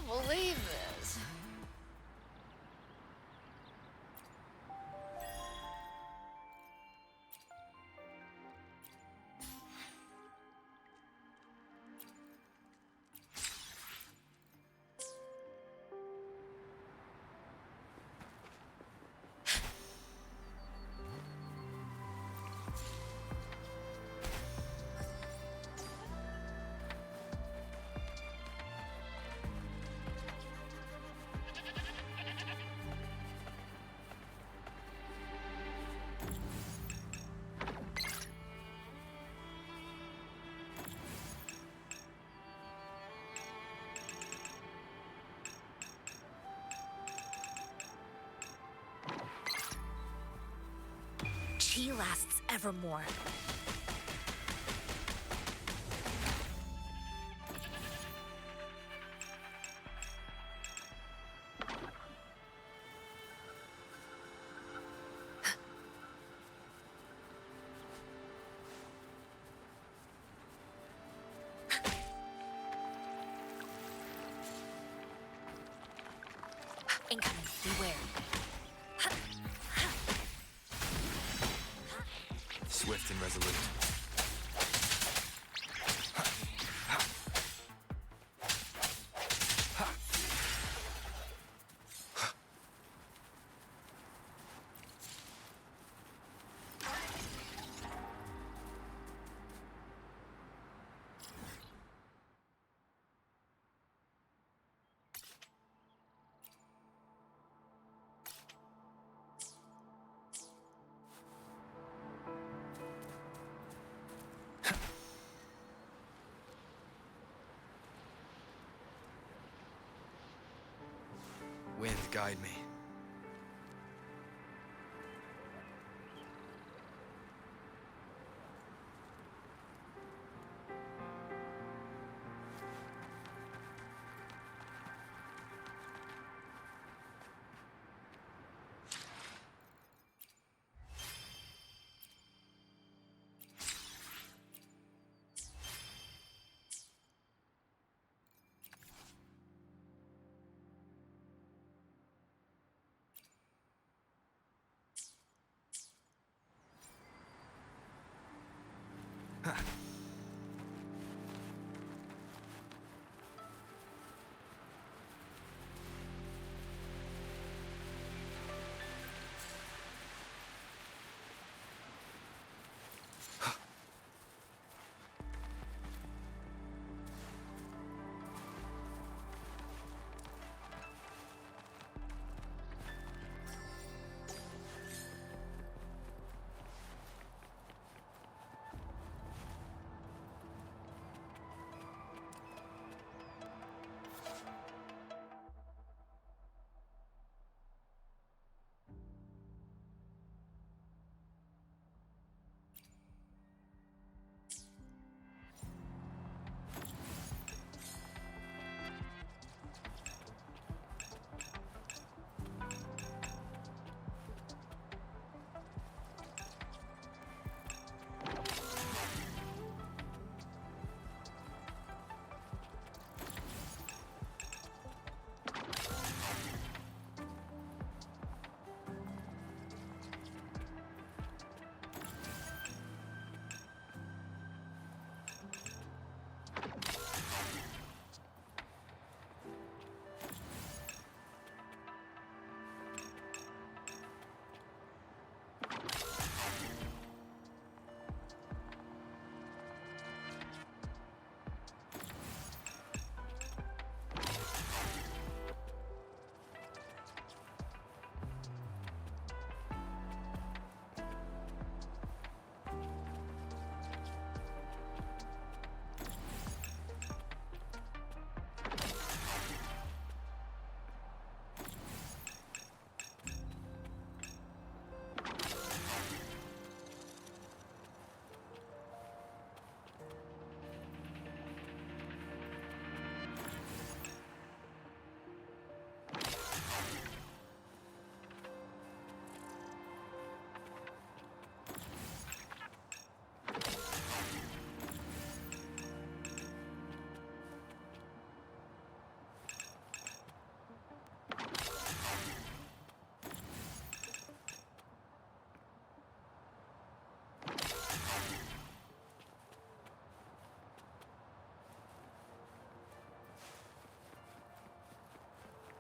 Speaker 2: believe this.
Speaker 9: Chi lasts evermore. Incoming, beware.
Speaker 4: Swift and resolute. Wind, guide me.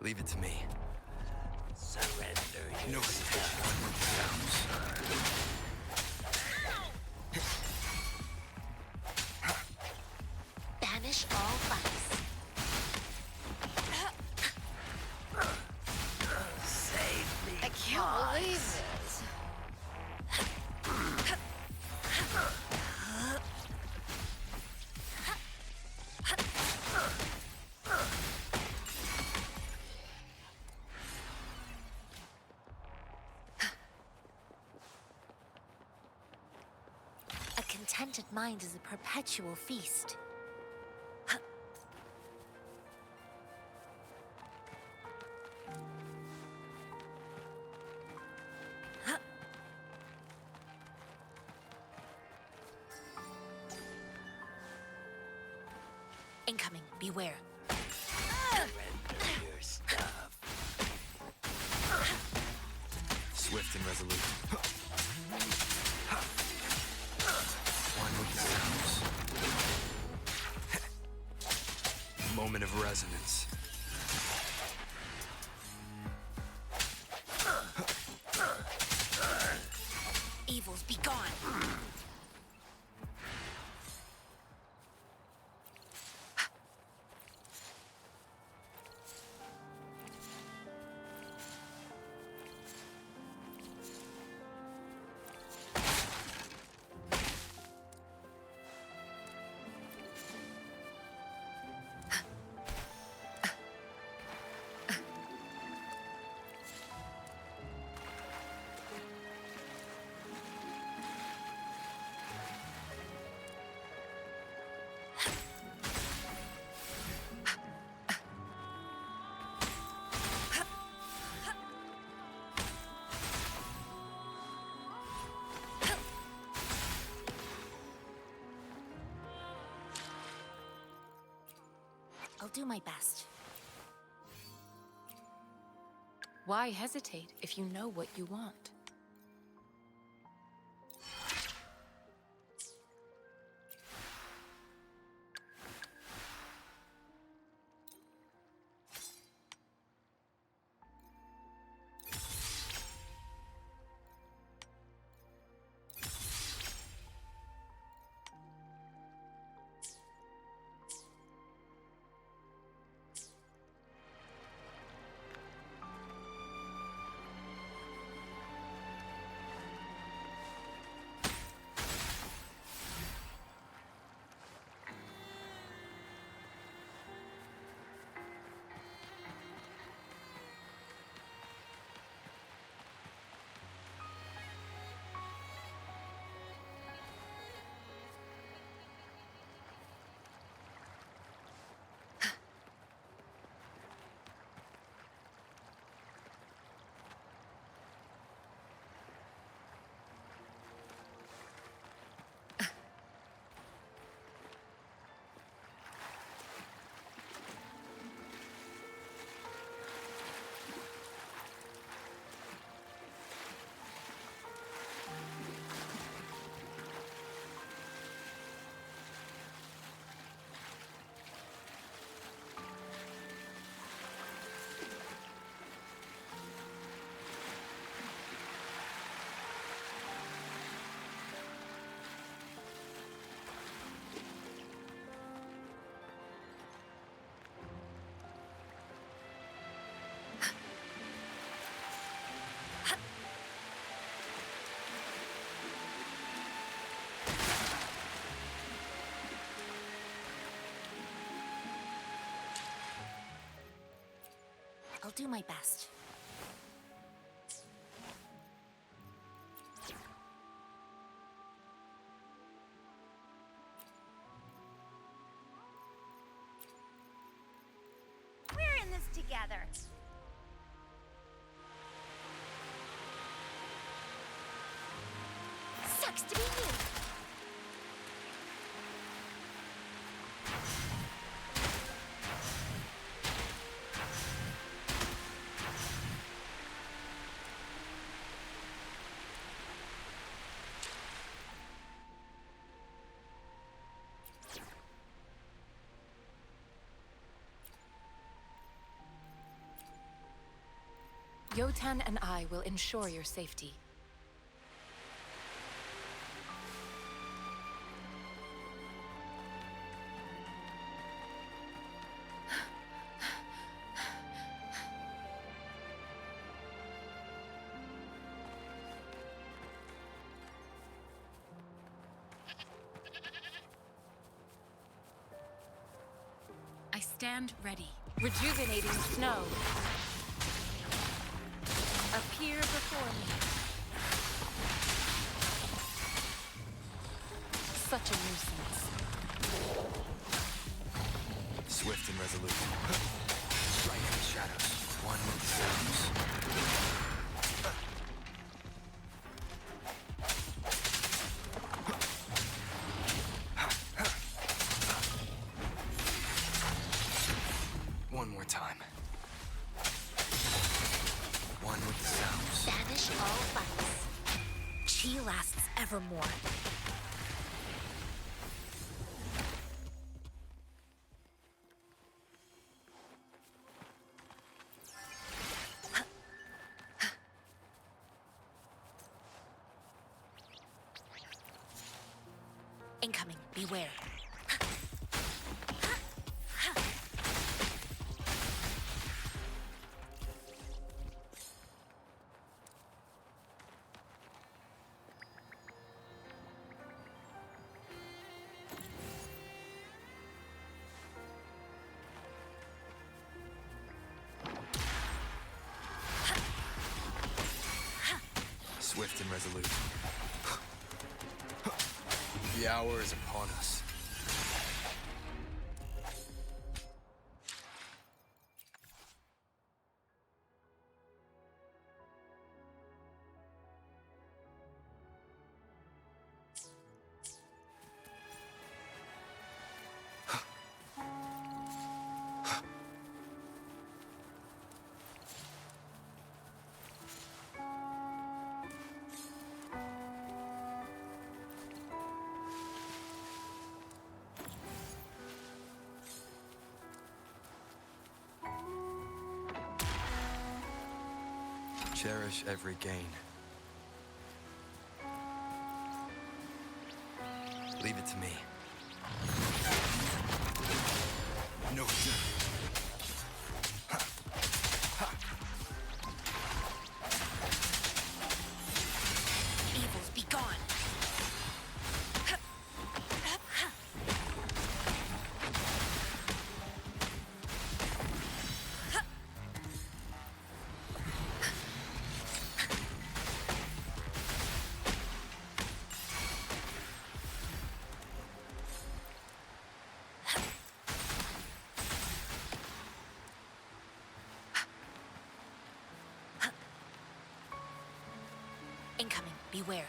Speaker 4: Leave it to me.
Speaker 8: Surrender
Speaker 4: No
Speaker 8: your
Speaker 4: hesitation.
Speaker 8: stuff.
Speaker 4: One more sounds.
Speaker 9: Banish all vice.
Speaker 8: Save me.
Speaker 9: I can't believe this. A contented mind is a perpetual feast. Incoming, beware.
Speaker 8: Surrender your stuff.
Speaker 4: Swift and resolute. One with the sounds. Moment of resonance.
Speaker 9: Evils be gone. I'll do my best.
Speaker 2: Why hesitate if you know what you want?
Speaker 9: I'll do my best. We're in this together. Sucks to be you.
Speaker 2: Yotan and I will ensure your safety.
Speaker 6: I stand ready.
Speaker 2: Rejuvenating snow. Appear before me. Such a nuisance.
Speaker 4: Swift and resolute. Strike in the shadows. One with the sounds. One more time. One with the sounds.
Speaker 9: Banish all fights. Chi lasts evermore. Incoming, beware.
Speaker 4: Swift and resolute. The hour is upon us. Cherish every gain. Leave it to me. No.
Speaker 9: Evils be gone. Incoming, beware.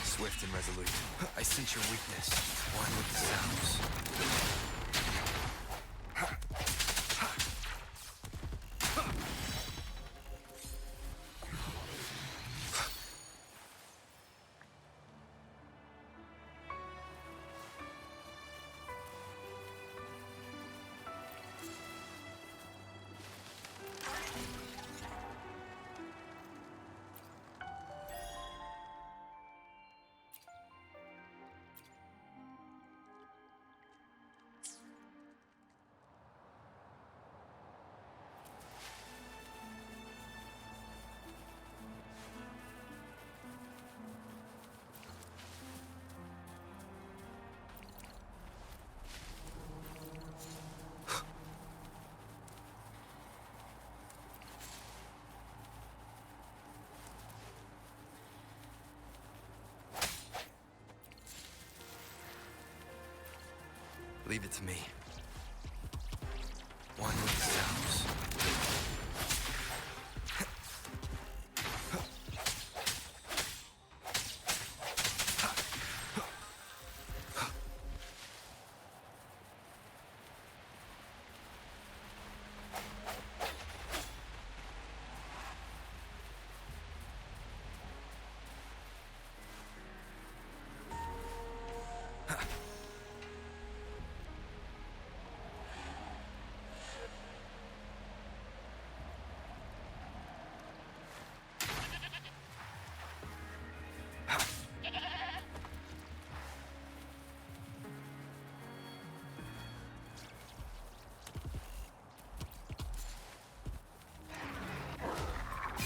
Speaker 4: Swift and resolute. I sense your weakness. One with the sounds. Leave it to me. One with the sounds.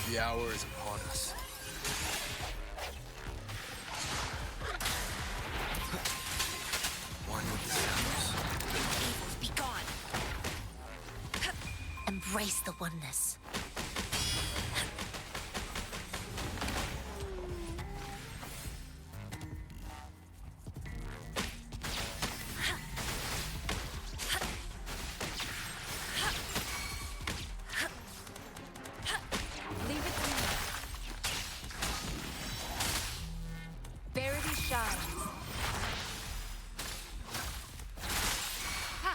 Speaker 4: The hour is upon us. One with the sounds.
Speaker 9: Evils, be gone! Embrace the oneness.
Speaker 2: Leave it to me. Verity shines. Ha!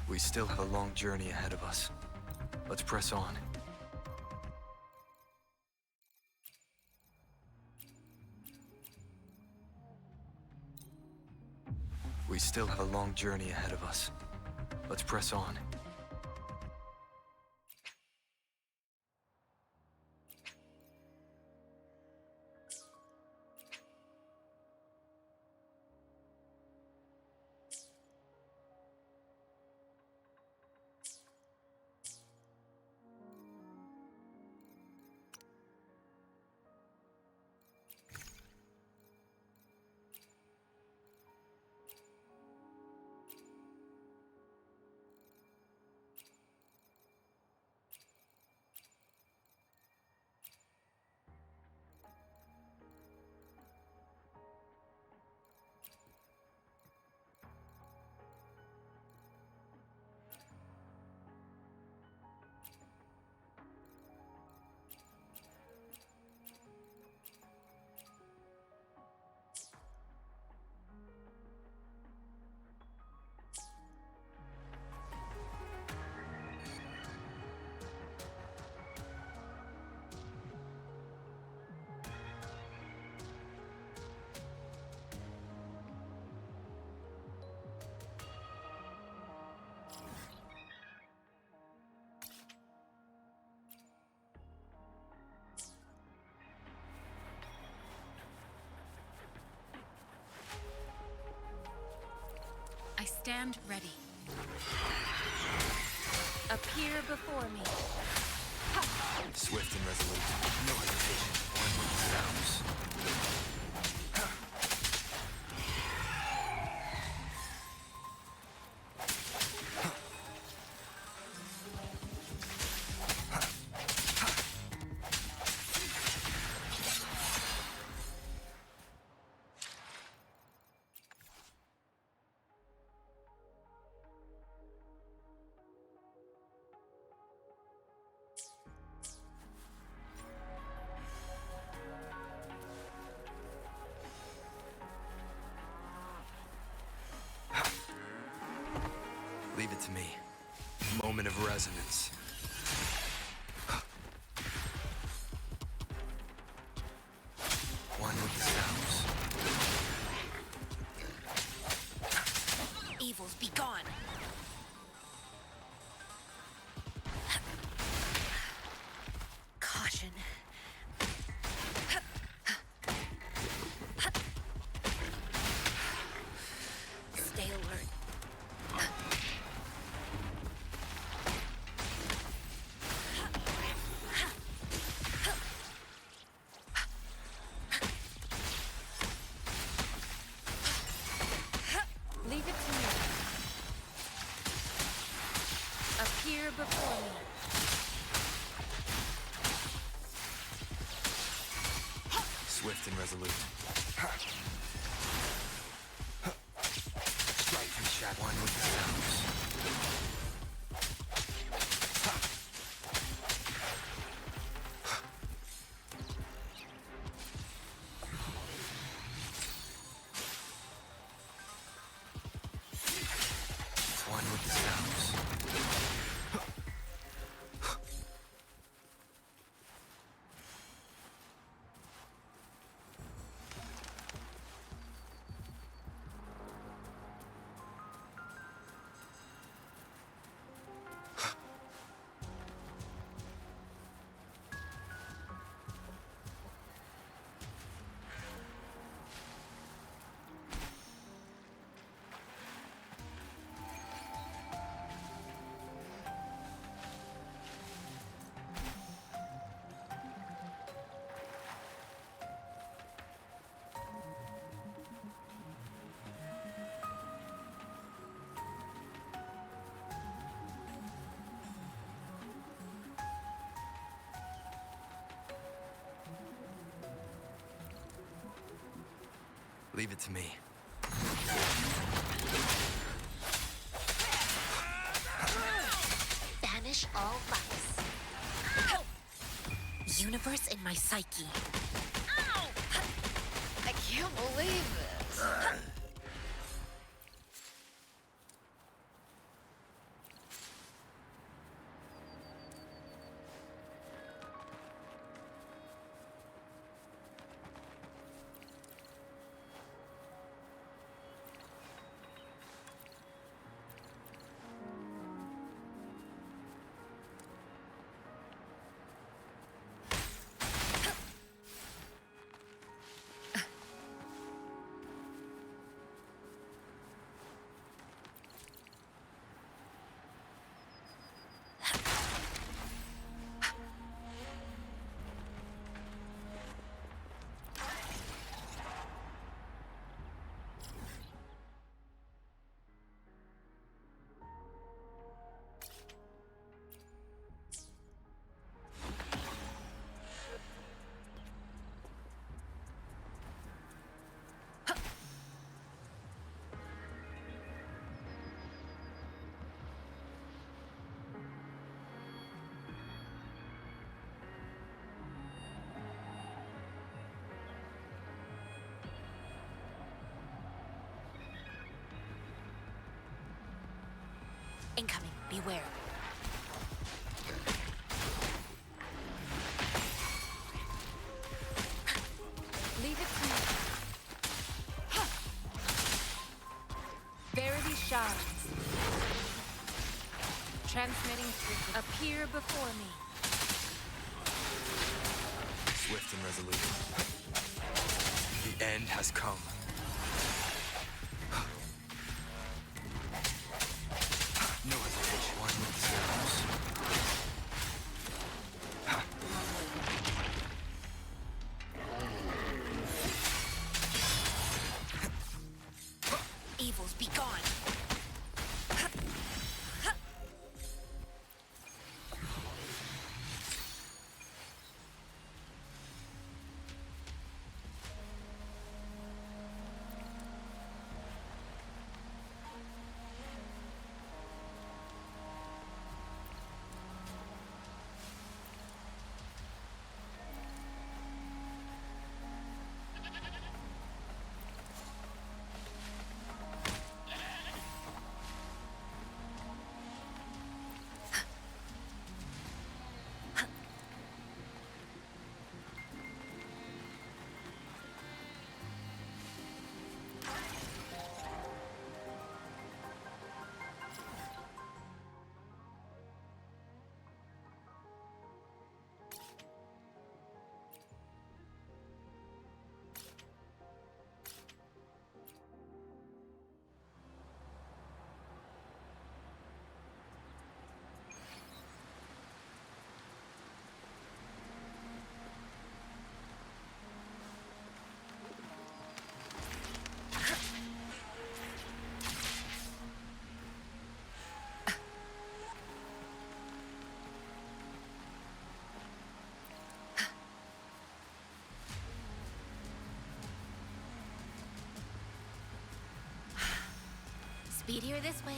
Speaker 4: We still have a long journey ahead of us. Let's press on. We still have a long journey ahead of us. Let's press on.
Speaker 2: I stand ready. Appear before me.
Speaker 4: Swift and resolute. No hesitation. One with the sounds. Leave it to me. Moment of resonance. One with the sounds.
Speaker 9: Evils, be gone!
Speaker 2: before me.
Speaker 4: Swift and resolute. Strike from shadow. One with the sounds. One with the sounds. Leave it to me.
Speaker 9: Banish all vice. Universe in my psyche.
Speaker 6: I can't believe this.
Speaker 9: Incoming. Beware.
Speaker 2: Leave it to me. Verity shines. Transmitting through. Appear before me.
Speaker 4: Swift and resolute. The end has come. No hesitation. One with the sounds.
Speaker 9: Evils be gone. Speedier this way.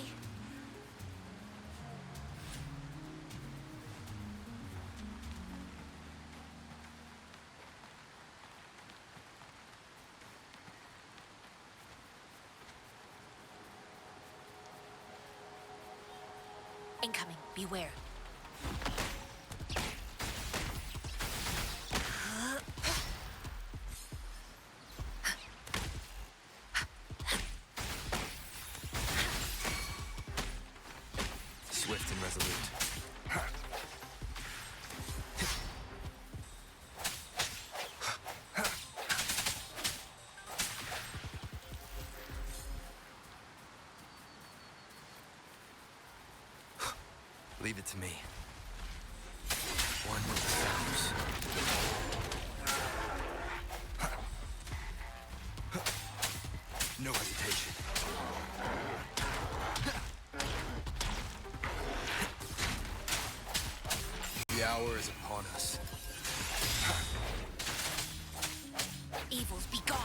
Speaker 9: Incoming. Beware.
Speaker 4: Swift and resolute. Leave it to me. One with the sounds. No hesitation. The hour is upon us.
Speaker 9: Evils be gone.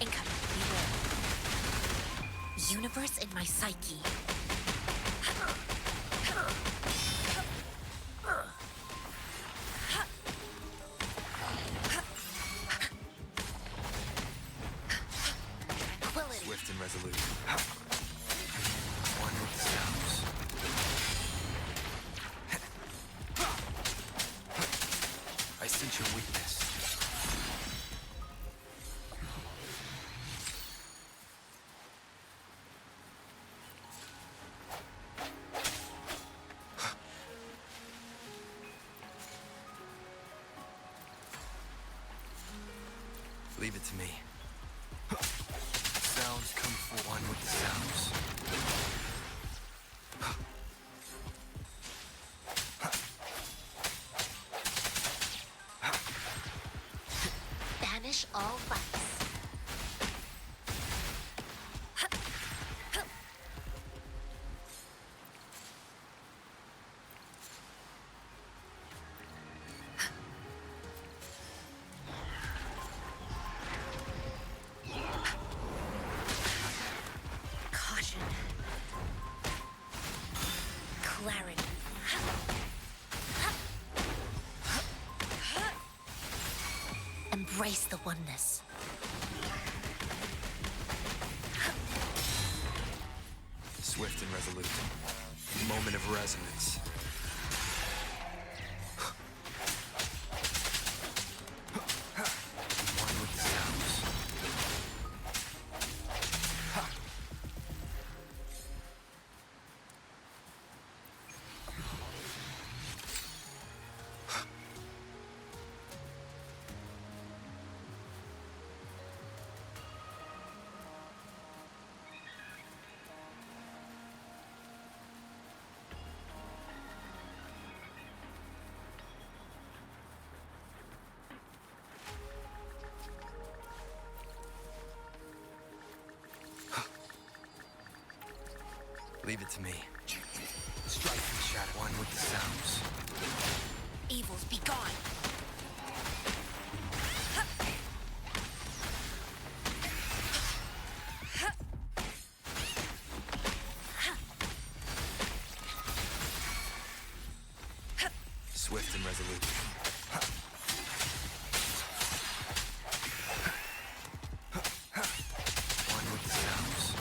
Speaker 9: Incoming. Beware. Universe in my psyche. Tranquility.
Speaker 4: Swift and resolute. One with the sounds. I sense your weakness. Leave it to me. Sounds come for one with the sounds.
Speaker 9: Banish all vice. Caution. Clarity. Embrace the oneness.
Speaker 4: Swift and resolute. Moment of resonance. One with the sounds. Leave it to me. Strike and shatter. One with the sounds.
Speaker 9: Evils be gone.
Speaker 4: Swift and resolute. One with the sounds.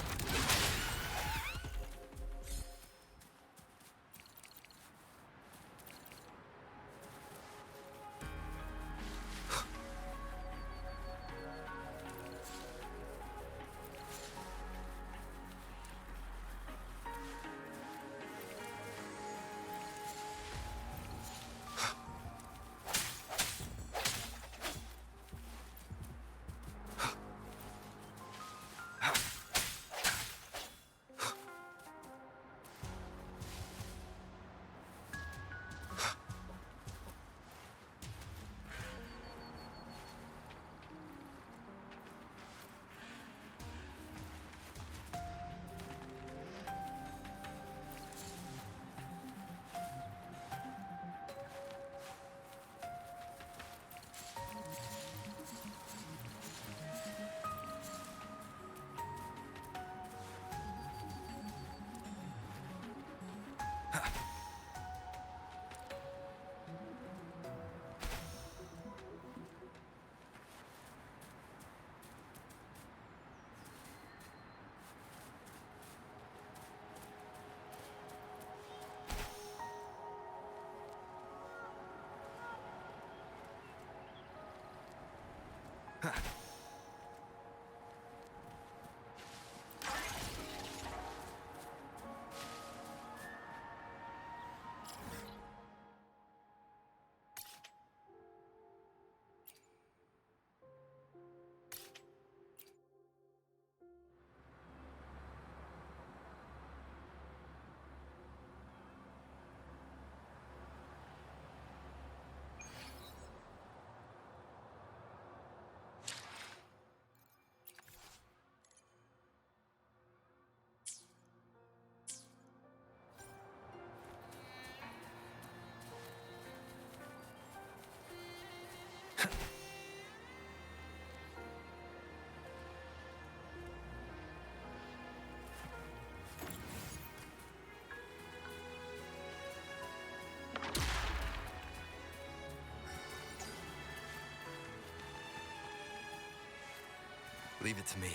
Speaker 4: Leave it to me.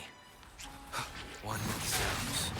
Speaker 4: One with the sounds.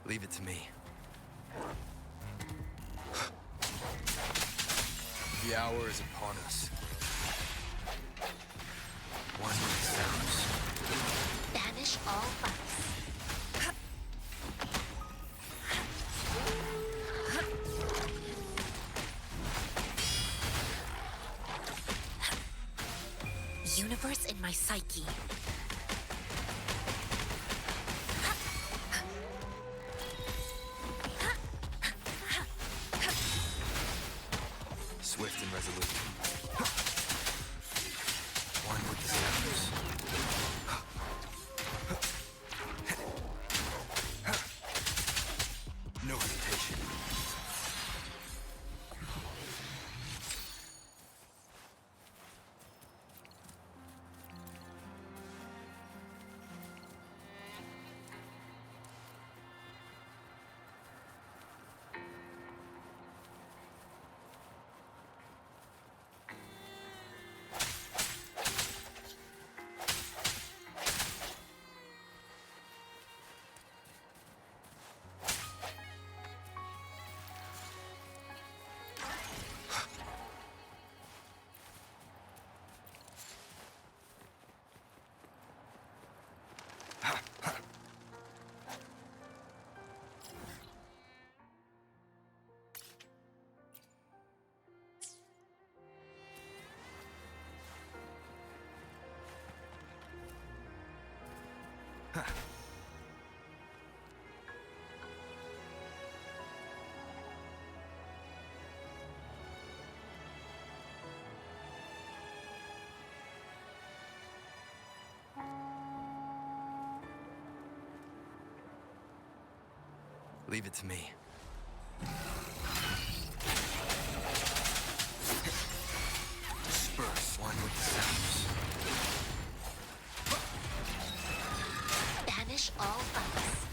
Speaker 4: Leave it to me. The hour is upon us. One with the sounds.
Speaker 9: Banish all bugs. Universe in my psyche.
Speaker 4: Swift and resolute. One with the sounds. No hesitation. Leave it to me. Disperse. One with the sounds.
Speaker 9: Banish all bugs.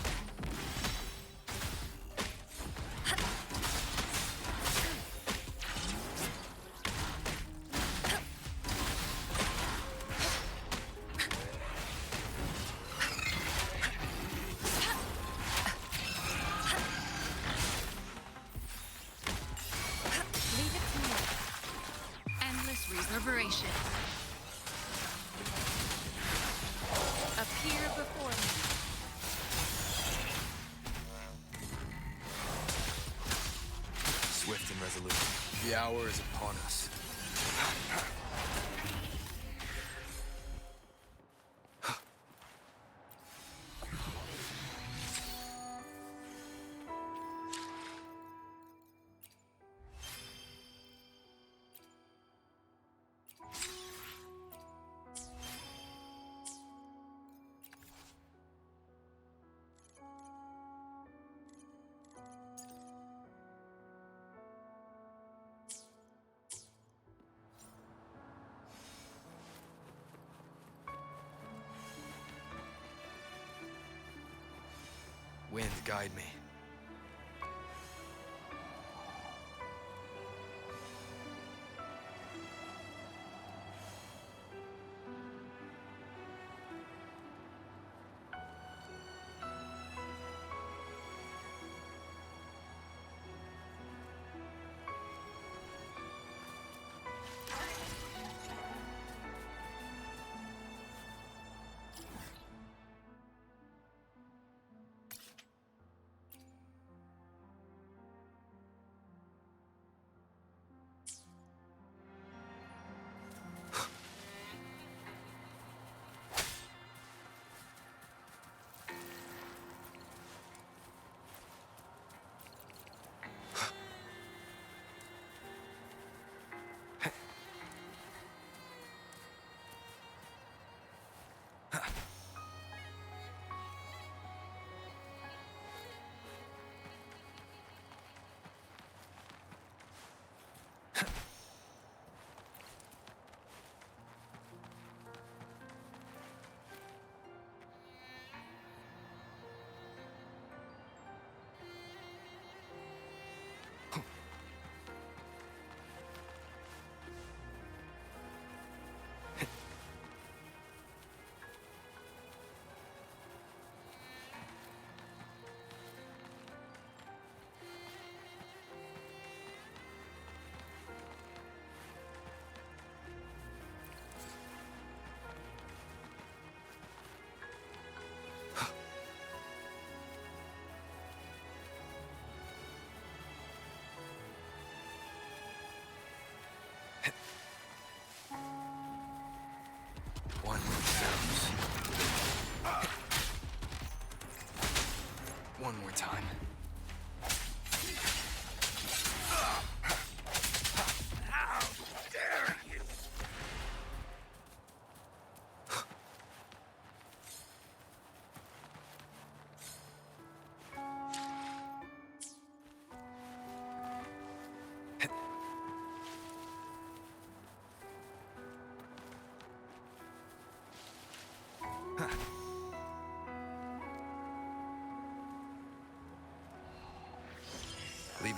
Speaker 2: Leave it to me. Endless reverberation. Appear before me.
Speaker 4: Swift and resolute. The hour is upon us. Wind, guide me.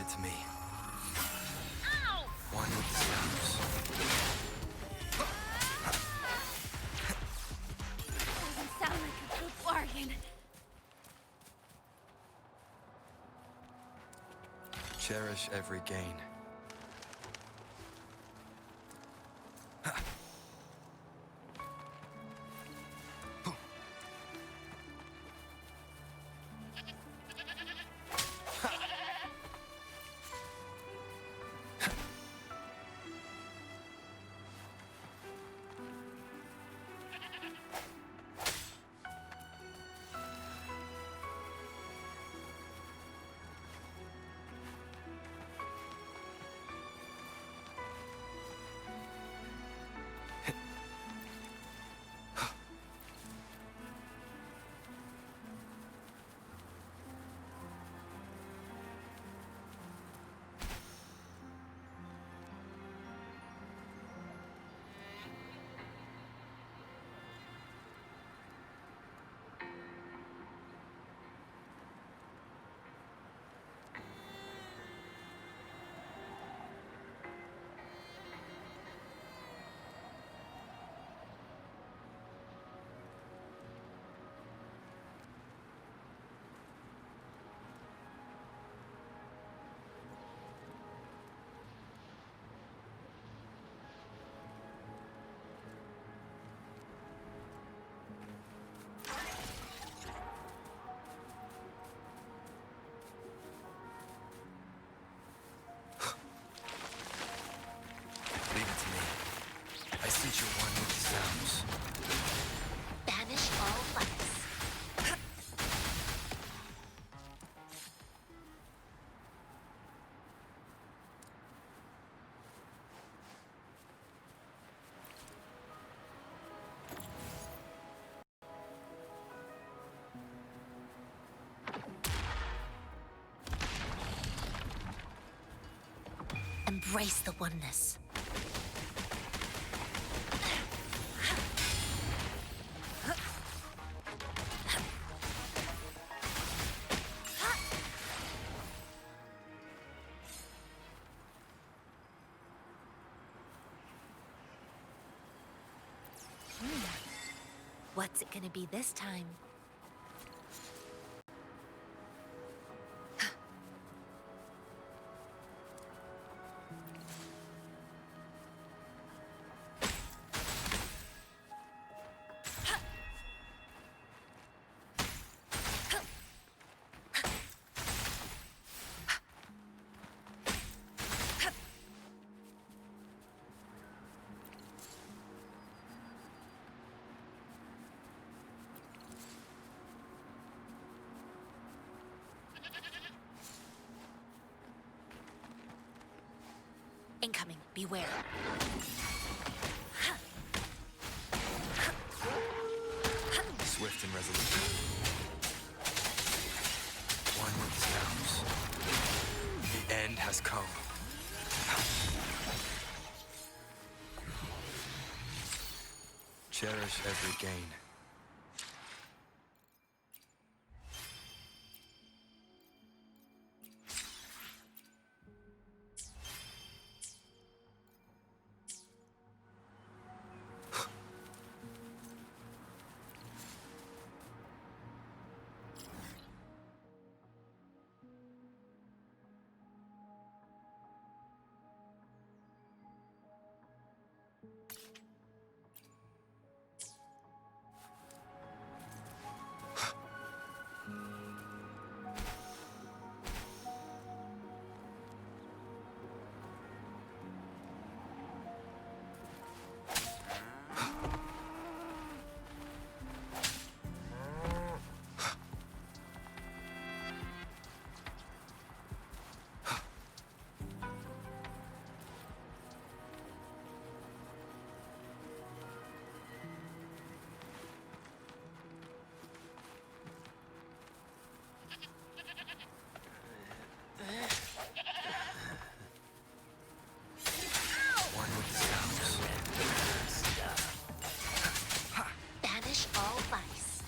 Speaker 4: it to me. One with the sounds.
Speaker 3: Doesn't sound like a good bargain.
Speaker 4: Cherish every gain. Leave it to me. I sense you're one with the sounds.
Speaker 9: Banish all lights. Embrace the oneness. What's it gonna be this time? Incoming, beware.
Speaker 4: Swift and resolute. One with the sounds. The end has come. Cherish every gain.
Speaker 9: Banish all vice.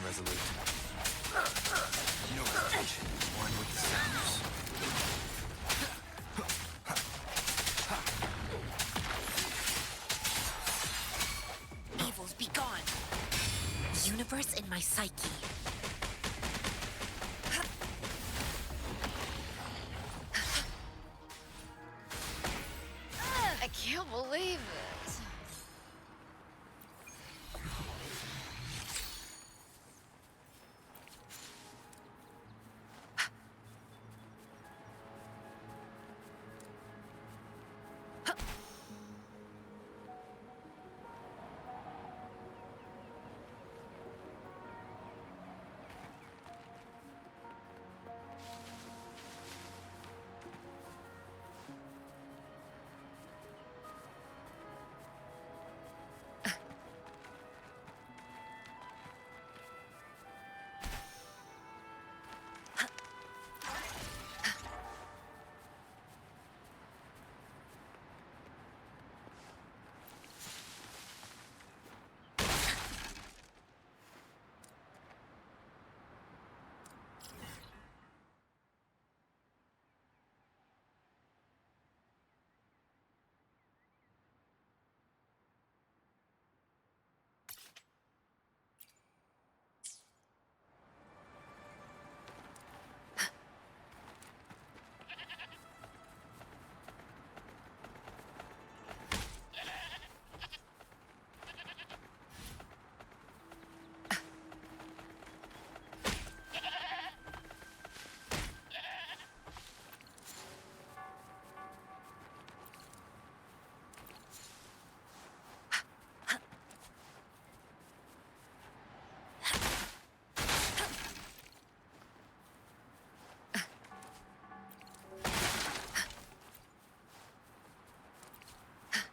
Speaker 4: resolute. No confusion, one with the sounds.
Speaker 9: Evils be gone. Universe in my psyche.
Speaker 2: I can't believe it.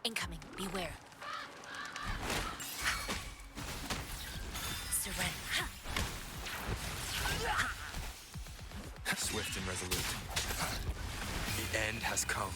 Speaker 9: Incoming, beware. Surrender.
Speaker 4: Swift and resolute. The end has come.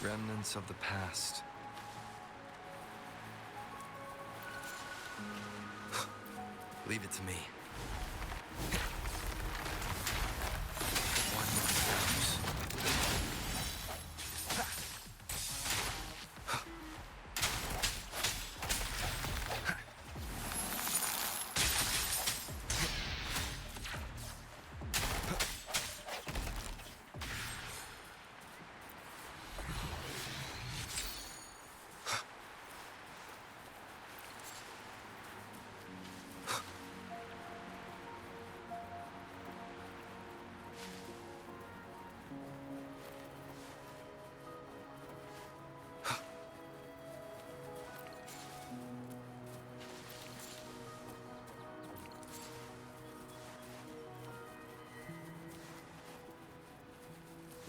Speaker 4: Remnants of the past. Leave it to me. One with the sounds.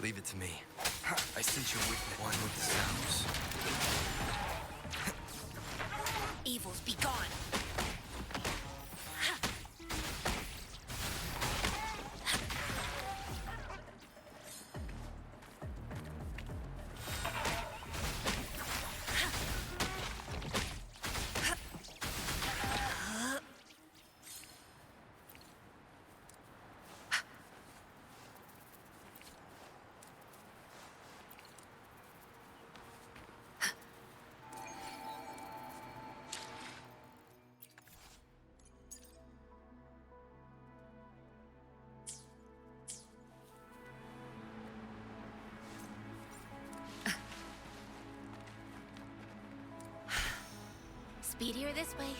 Speaker 4: Leave it to me. I sense your weakness. One with the sounds.
Speaker 9: Evils be gone. Speedier this way.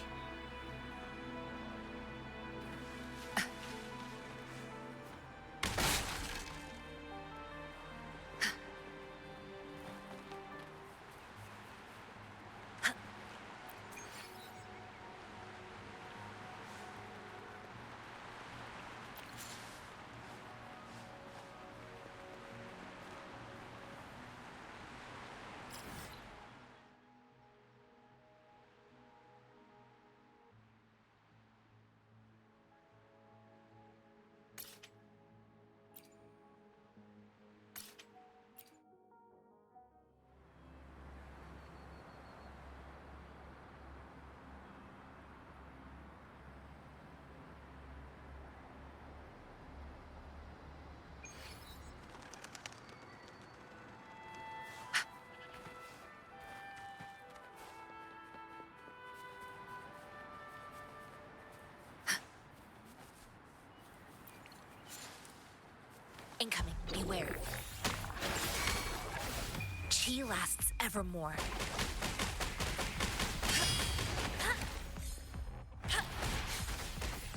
Speaker 9: Incoming, beware. Chi lasts evermore.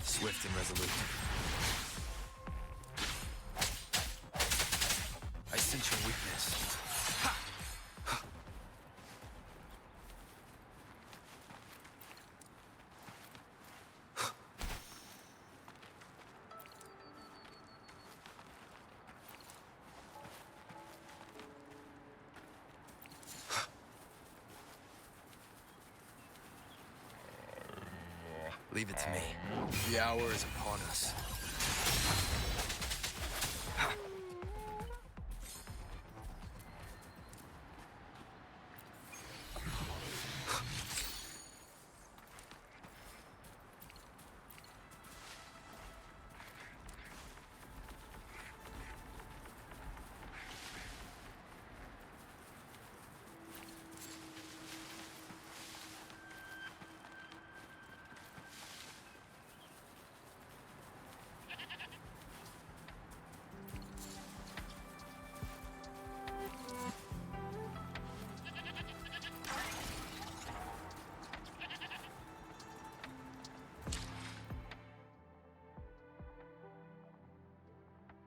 Speaker 4: Swift and resolute. I sense your weakness. Leave it to me. The hour is upon us.